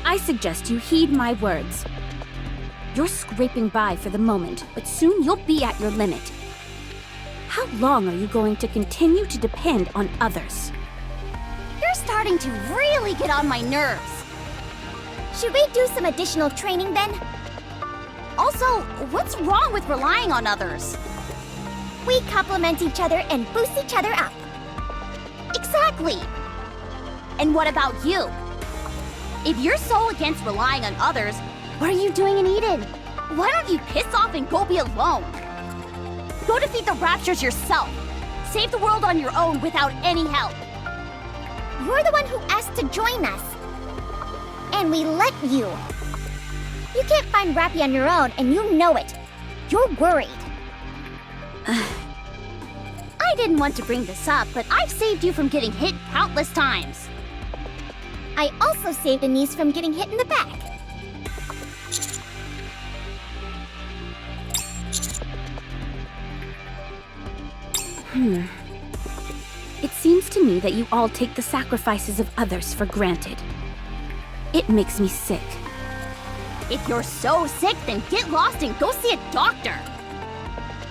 I suggest you heed my words. You're scraping by for the moment, but soon you'll be at your limit. How long are you going to continue to depend on others? You're starting to really get on my nerves. Should we do some additional training then? Also, what's wrong with relying on others? We complement each other and boost each other up. Exactly! And what about you? If you're so against relying on others, what are you doing in Eden? Why don't you piss off and go be alone? Go defeat the Raptures yourself. Save the world on your own without any help. You're the one who asked to join us. And we let you. You can't find Rappy on your own, and you know it. You're worried. I didn't want to bring this up, but I've saved you from getting hit countless times. I also saved Anise from getting hit in the back. It seems to me that you all take the sacrifices of others for granted. It makes me sick. If you're so sick, then get lost and go see a doctor.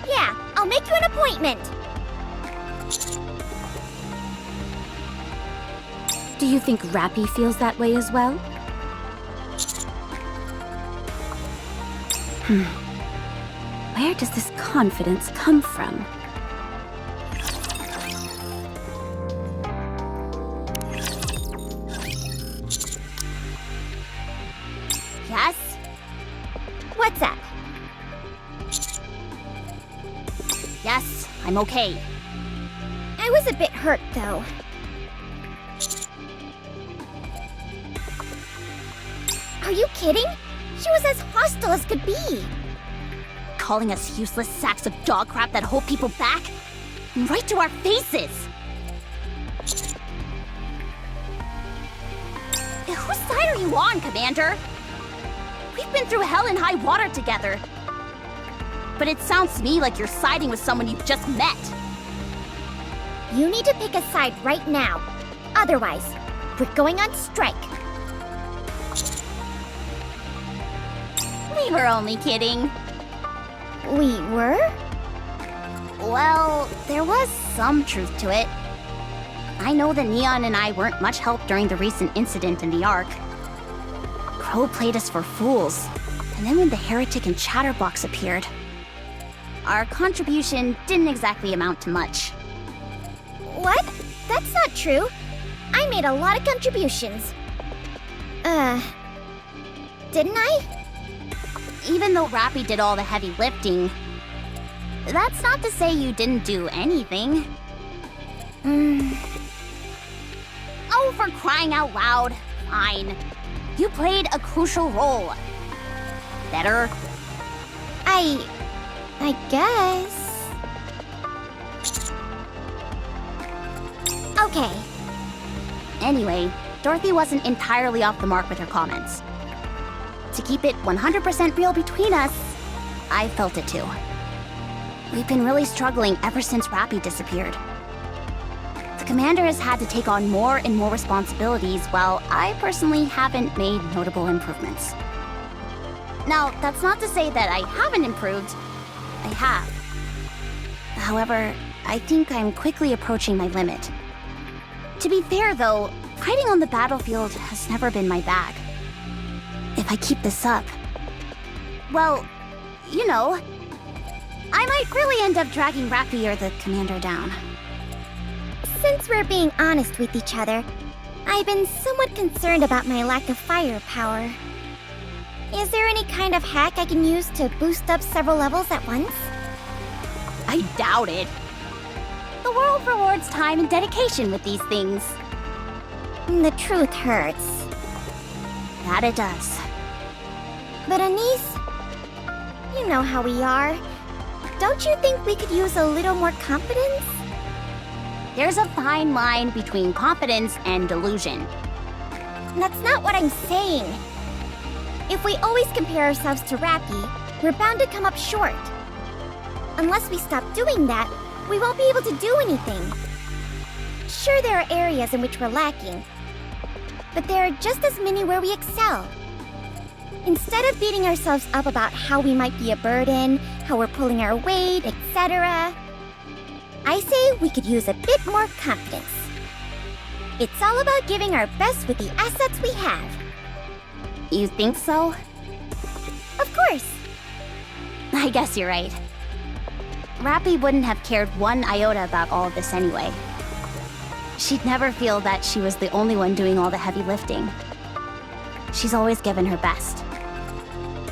Yeah, I'll make you an appointment. Do you think Rappy feels that way as well? Where does this confidence come from? Yes? What's up? Yes, I'm okay. I was a bit hurt, though. Are you kidding? She was as hostile as could be. Calling us useless sacks of dog crap that hold people back? And right to our faces! Whose side are you on, Commander? We've been through hell and high water together. But it sounds to me like you're siding with someone you've just met. You need to pick a side right now. Otherwise, we're going on strike. We were only kidding. We were? Well, there was some truth to it. I know that Neon and I weren't much help during the recent incident in the Ark. Crow played us for fools, and then when the Heretic and Chatterbox appeared, our contribution didn't exactly amount to much. What? That's not true. I made a lot of contributions. Didn't I? Even though Rappy did all the heavy lifting, that's not to say you didn't do anything. Oh, for crying out loud. Fine. You played a crucial role. Better. I guess. Okay. Anyway, Dorothy wasn't entirely off the mark with her comments. To keep it 100% real between us, I felt it too. We've been really struggling ever since Rappy disappeared. The commander has had to take on more and more responsibilities, while I personally haven't made notable improvements. Now, that's not to say that I haven't improved. I have. However, I think I'm quickly approaching my limit. To be fair, though, fighting on the battlefield has never been my bag. If I keep this up, well, you know, I might really end up dragging Rappy or the commander down. Since we're being honest with each other, I've been somewhat concerned about my lack of firepower. Is there any kind of hack I can use to boost up several levels at once? I doubt it. The world rewards time and dedication with these things. The truth hurts. That it does. But Anise, you know how we are. Don't you think we could use a little more confidence? There's a fine line between confidence and delusion. That's not what I'm saying. If we always compare ourselves to Rappy, we're bound to come up short. Unless we stop doing that, we won't be able to do anything. Sure, there are areas in which we're lacking, but there are just as many where we excel. Instead of beating ourselves up about how we might be a burden, how we're pulling our weight, etc., I say we could use a bit more confidence. It's all about giving our best with the assets we have. You think so? Of course. I guess you're right. Rappy wouldn't have cared one iota about all of this anyway. She'd never feel that she was the only one doing all the heavy lifting. She's always given her best.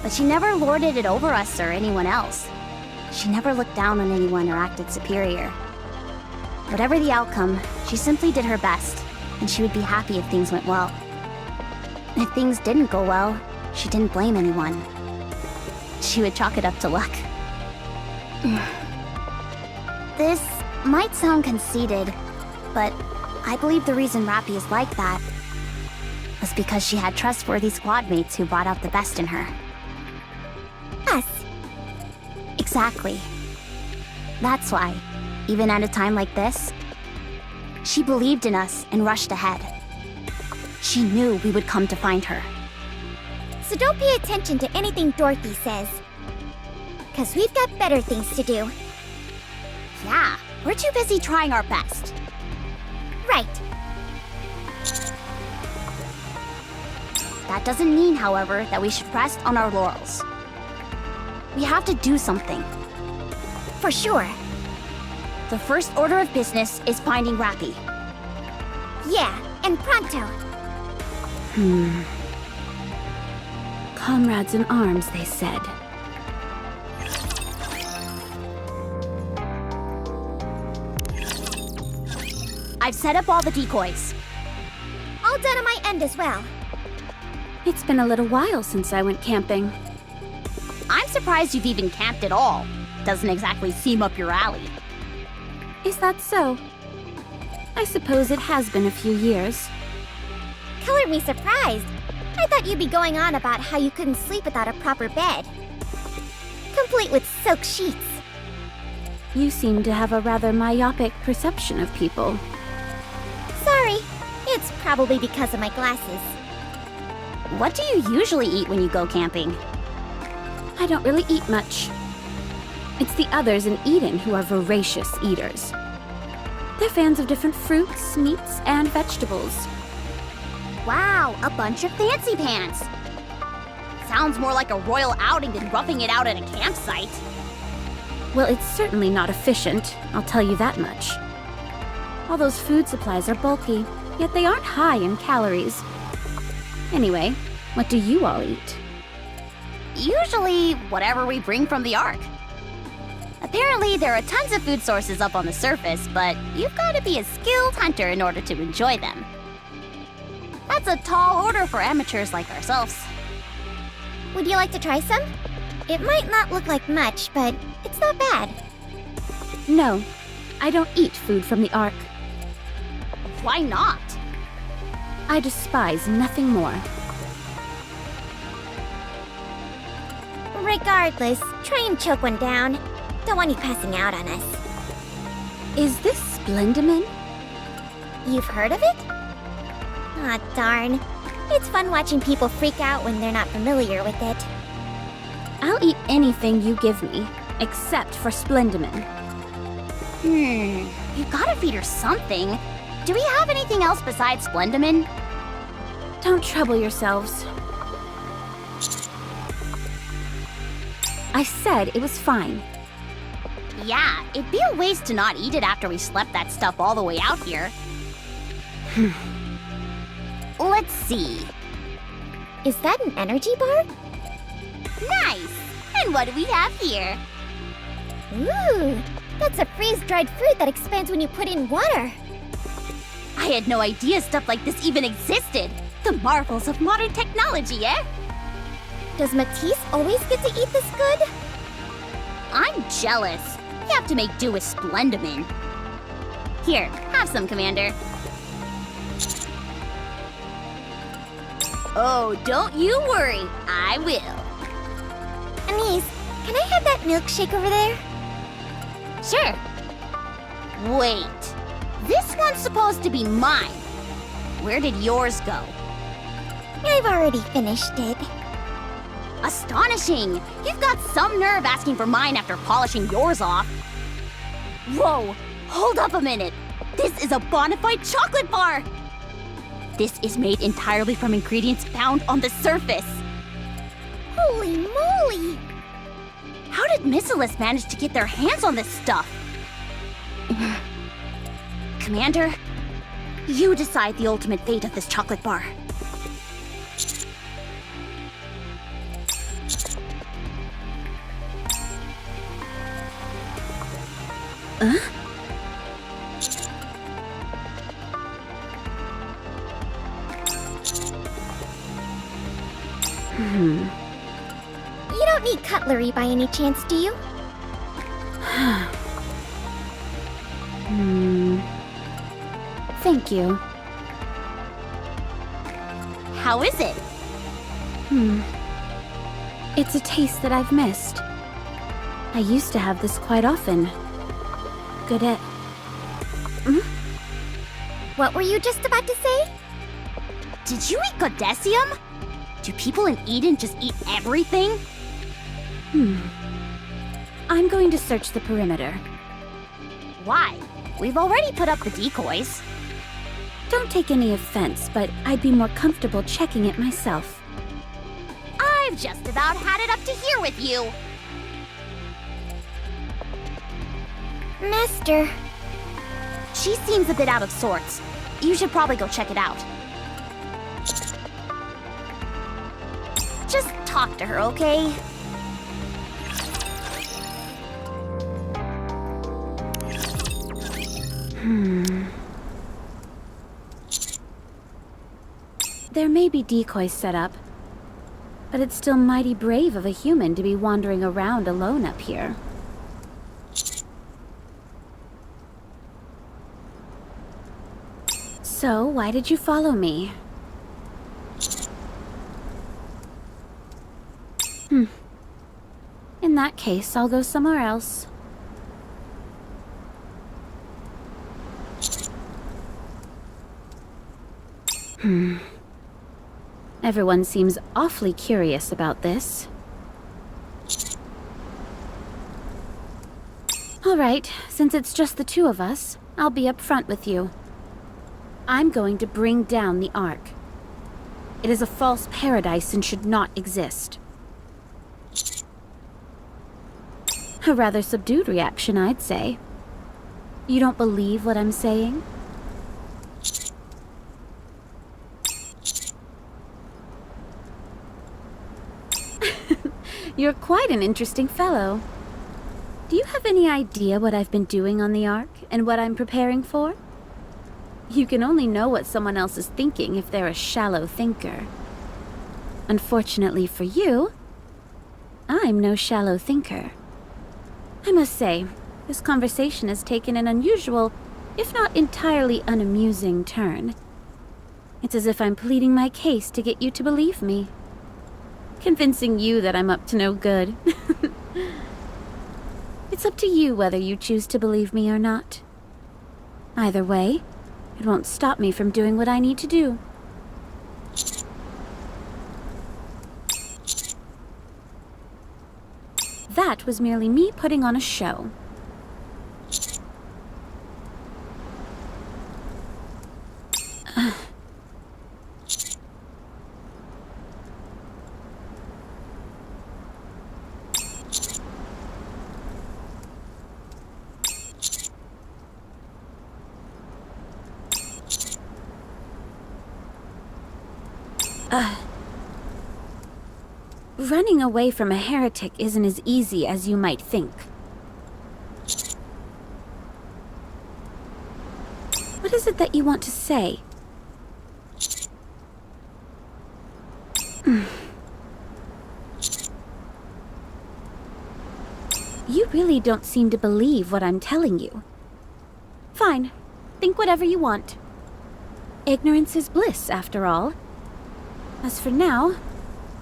But she never lorded it over us or anyone else. She never looked down on anyone or acted superior. Whatever the outcome, she simply did her best, and she would be happy if things went well. If things didn't go well, she didn't blame anyone. She would chalk it up to luck. This might sound conceited, but I believe the reason Rappy is like that was because she had trustworthy squad mates who brought out the best in her. Us. Exactly. That's why, even at a time like this, she believed in us and rushed ahead. She knew we would come to find her. So don't pay attention to anything Dorothy says. 'Cause we've got better things to do. Yeah, we're too busy trying our best. Right. That doesn't mean, however, that we should rest on our laurels. We have to do something. For sure. The first order of business is finding Rappy. Yeah, and pronto. Comrades in arms, they said. I've set up all the decoys. All done on my end as well. It's been a little while since I went camping. I'm surprised you've even camped at all. Doesn't exactly seem up your alley. Is that so? I suppose it has been a few years. Colored me surprised. I thought you'd be going on about how you couldn't sleep without a proper bed. Complete with silk sheets. You seem to have a rather myopic perception of people. Sorry. It's probably because of my glasses. What do you usually eat when you go camping? I don't really eat much. It's the others in Eden who are voracious eaters. They're fans of different fruits, meats, and vegetables. Wow, a bunch of fancy pants. Sounds more like a royal outing than roughing it out at a campsite. Well, it's certainly not efficient, I'll tell you that much. All those food supplies are bulky, yet they aren't high in calories. Anyway, what do you all eat? Usually, whatever we bring from the Ark. Apparently, there are tons of food sources up on the surface, but you've got to be a skilled hunter in order to enjoy them. That's a tall order for amateurs like ourselves. Would you like to try some? It might not look like much, but it's not bad. No, I don't eat food from the Ark. Why not? I despise nothing more. Regardless, try and choke one down. Don't want you passing out on us. Is this Splendimin? You've heard of it? Aw, darn. It's fun watching people freak out when they're not familiar with it. I'll eat anything you give me, except for Splendimin. You gotta feed her something. Do we have anything else besides Splendimin? Don't trouble yourselves. I said it was fine. Yeah, it'd be a waste to not eat it after we slept that stuff all the way out here. Let's see. Is that an energy bar? Nice! And what do we have here? Ooh, that's a freeze-dried fruit that expands when you put in water. I had no idea stuff like this even existed. The marvels of modern technology, eh? Does Matisse always get to eat this good? I'm jealous. You have to make do with Splendimin. Here, have some, Commander. Oh, don't you worry. I will. Anise, can I have that milkshake over there? Sure. Wait. This one's supposed to be mine. Where did yours go? I've already finished it. Astonishing! You've got some nerve asking for mine after polishing yours off. Whoa! Hold up a minute! This is a bona fide chocolate bar! This is made entirely from ingredients found on the surface. Holy moly! How did Missilus manage to get their hands on this stuff? Commander, you decide the ultimate fate of this chocolate bar. You don't need cutlery by any chance, do you? Thank you. How is it? It's a taste that I've missed. I used to have this quite often. Godet. What were you just about to say? Did you eat Godesium? Do people in Eden just eat everything? I'm going to search the perimeter. Why? We've already put up the decoys. Don't take any offense, but I'd be more comfortable checking it myself. I've just about had it up to here with you. Master. She seems a bit out of sorts. You should probably go check it out. Just talk to her, okay? There may be decoys set up, but it's still mighty brave of a human to be wandering around alone up here. So, why did you follow me? In that case, I'll go somewhere else. Everyone seems awfully curious about this. All right, since it's just the two of us, I'll be up front with you. I'm going to bring down the Ark. It is a false paradise and should not exist. A rather subdued reaction, I'd say. You don't believe what I'm saying? You're quite an interesting fellow. Do you have any idea what I've been doing on the Ark and what I'm preparing for? You can only know what someone else is thinking if they're a shallow thinker. Unfortunately for you, I'm no shallow thinker. I must say, this conversation has taken an unusual, if not entirely unamusing turn. It's as if I'm pleading my case to get you to believe me. Convincing you that I'm up to no good. It's up to you whether you choose to believe me or not. Either way, it won't stop me from doing what I need to do. That was merely me putting on a show. Running away from a heretic isn't as easy as you might think. What is it that you want to say? You really don't seem to believe what I'm telling you. Fine. Think whatever you want. Ignorance is bliss, after all. As for now,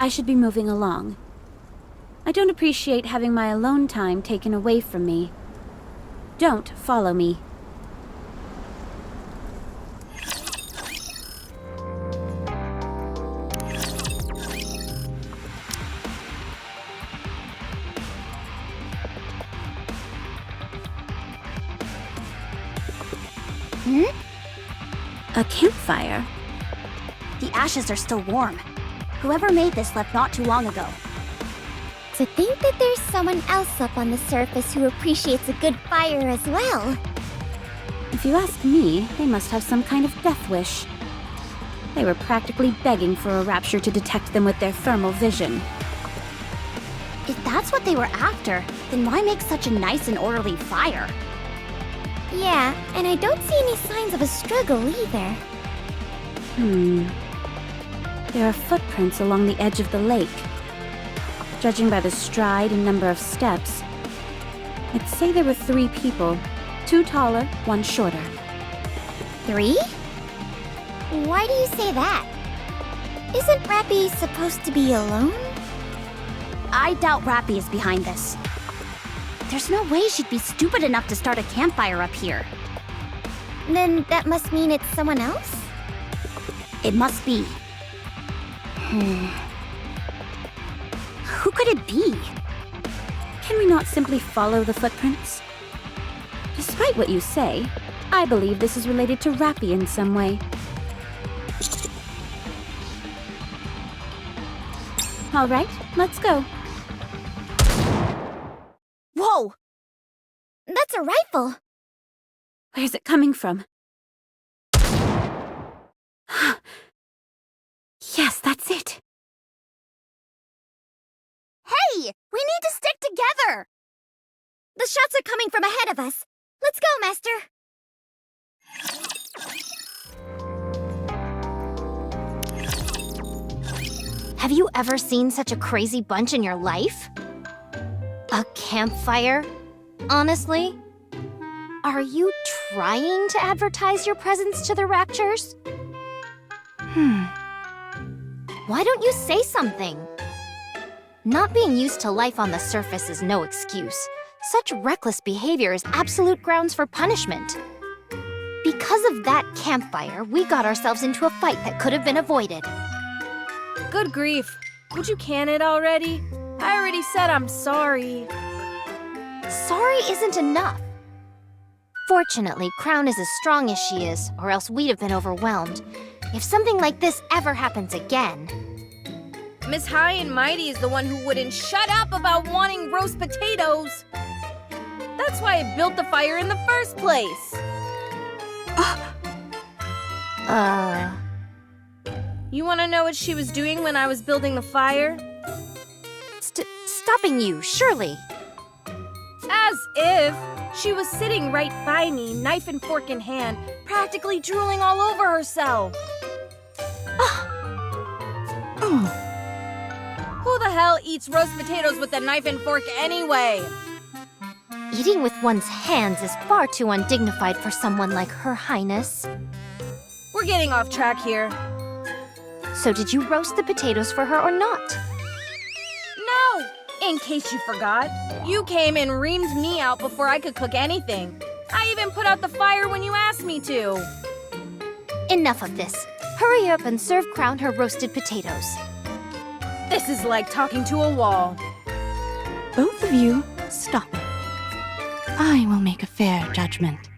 I should be moving along. I don't appreciate having my alone time taken away from me. Don't follow me. A campfire? The ashes are still warm. Whoever made this left not too long ago. To think that there's someone else up on the surface who appreciates a good fire as well. If you ask me, they must have some kind of death wish. They were practically begging for a rapture to detect them with their thermal vision. If that's what they were after, then why make such a nice and orderly fire? Yeah, and I don't see any signs of a struggle either. There are footprints along the edge of the lake. Judging by the stride and number of steps, I'd say there were 3 people. 2 taller, 1 shorter. 3? Why do you say that? Isn't Rappy supposed to be alone? I doubt Rappy is behind this. There's no way she'd be stupid enough to start a campfire up here. Then that must mean it's someone else? It must be. Who could it be? Can we not simply follow the footprints? Despite what you say, I believe this is related to Rappy in some way. All right, let's go. Whoa! That's a rifle! Where's it coming from? Yes, that's it. Hey! We need to stick together! The shots are coming from ahead of us. Let's go, Master! Have you ever seen such a crazy bunch in your life? A campfire? Honestly? Are you trying to advertise your presence to the Raptures? Why don't you say something? Not being used to life on the surface is no excuse. Such reckless behavior is absolute grounds for punishment. Because of that campfire, we got ourselves into a fight that could have been avoided. Good grief. Would you can it already? I already said I'm sorry. Sorry isn't enough. Fortunately, Crown is as strong as she is, or else we'd have been overwhelmed. If something like this ever happens again... Miss High and Mighty is the one who wouldn't shut up about wanting roast potatoes. That's why I built the fire in the first place. You want to know what she was doing when I was building the fire? Stopping you, surely. As if. She was sitting right by me, knife and fork in hand, practically drooling all over herself. Who the hell eats roast potatoes with a knife and fork anyway? Eating with one's hands is far too undignified for someone like Her Highness. We're getting off track here. So did you roast the potatoes for her or not? No! In case you forgot, you came and reamed me out before I could cook anything. I even put out the fire when you asked me to. Enough of this. Hurry up and serve Crown her roasted potatoes. This is like talking to a wall. Both of you, stop it. I will make a fair judgment.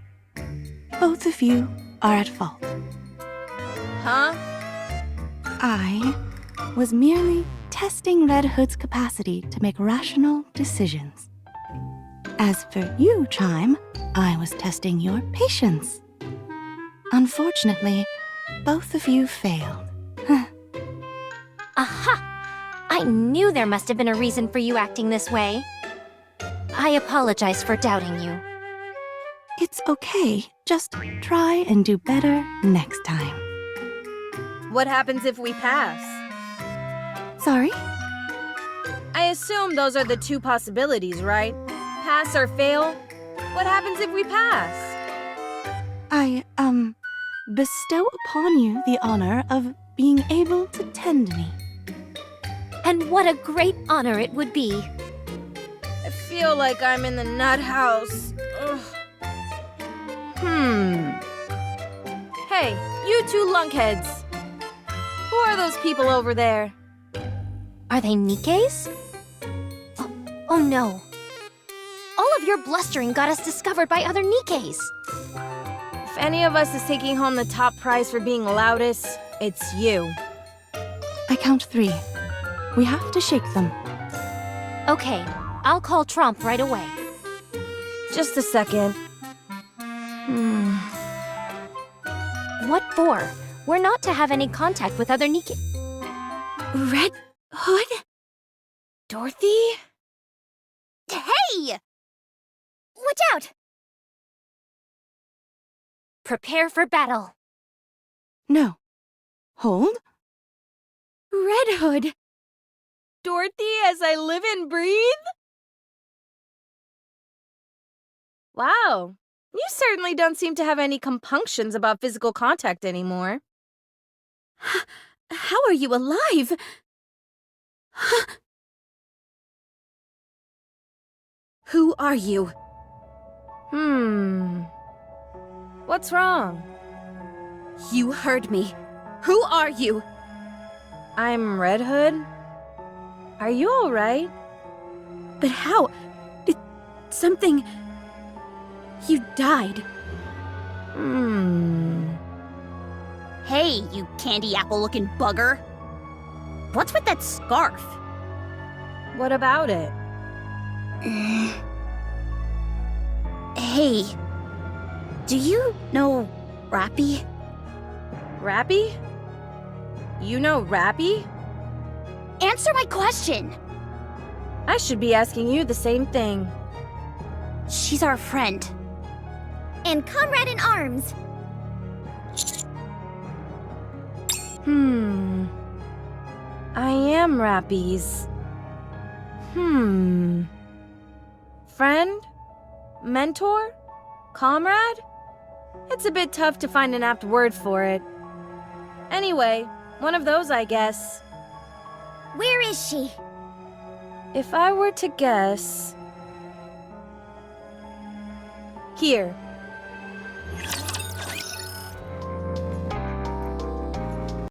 Both of you are at fault. Huh? I was merely testing Red Hood's capacity to make rational decisions. As for you, Chime, I was testing your patience. Unfortunately, both of you failed. Aha! I knew there must have been a reason for you acting this way. I apologize for doubting you. It's okay. Just try and do better next time. What happens if we pass? Sorry? I assume those are the two possibilities, right? Pass or fail? What happens if we pass? I, bestow upon you the honor of being able to tend me. And what a great honor it would be. I feel like I'm in the nut house. Ugh. Hey, you two lunkheads. Who are those people over there? Are they Nikke's? Oh no. All of your blustering got us discovered by other Nikke's. If any of us is taking home the top prize for being loudest, it's you. I count 3. We have to shake them. Okay, I'll call Tromp right away. Just a second. What for? We're not to have any contact with other Nikke. Red Hood? Dorothy? Hey! Watch out! Prepare for battle. No. Hold. Red Hood! Dorothy as I live and breathe? Wow, you certainly don't seem to have any compunctions about physical contact anymore. How are you alive? Who are you? What's wrong? You heard me. Who are you? I'm Red Hood. Are you alright? But how? Something... You died. Hey, you candy apple-looking bugger. What's with that scarf? What about it? Hey, do you know Rappy? Rappy? You know Rappy? Answer my question! I should be asking you the same thing. She's our friend. And comrade in arms. I am Rappy's. Friend? Mentor? Comrade? It's a bit tough to find an apt word for it. Anyway, one of those, I guess. Where is she? If I were to guess... Here.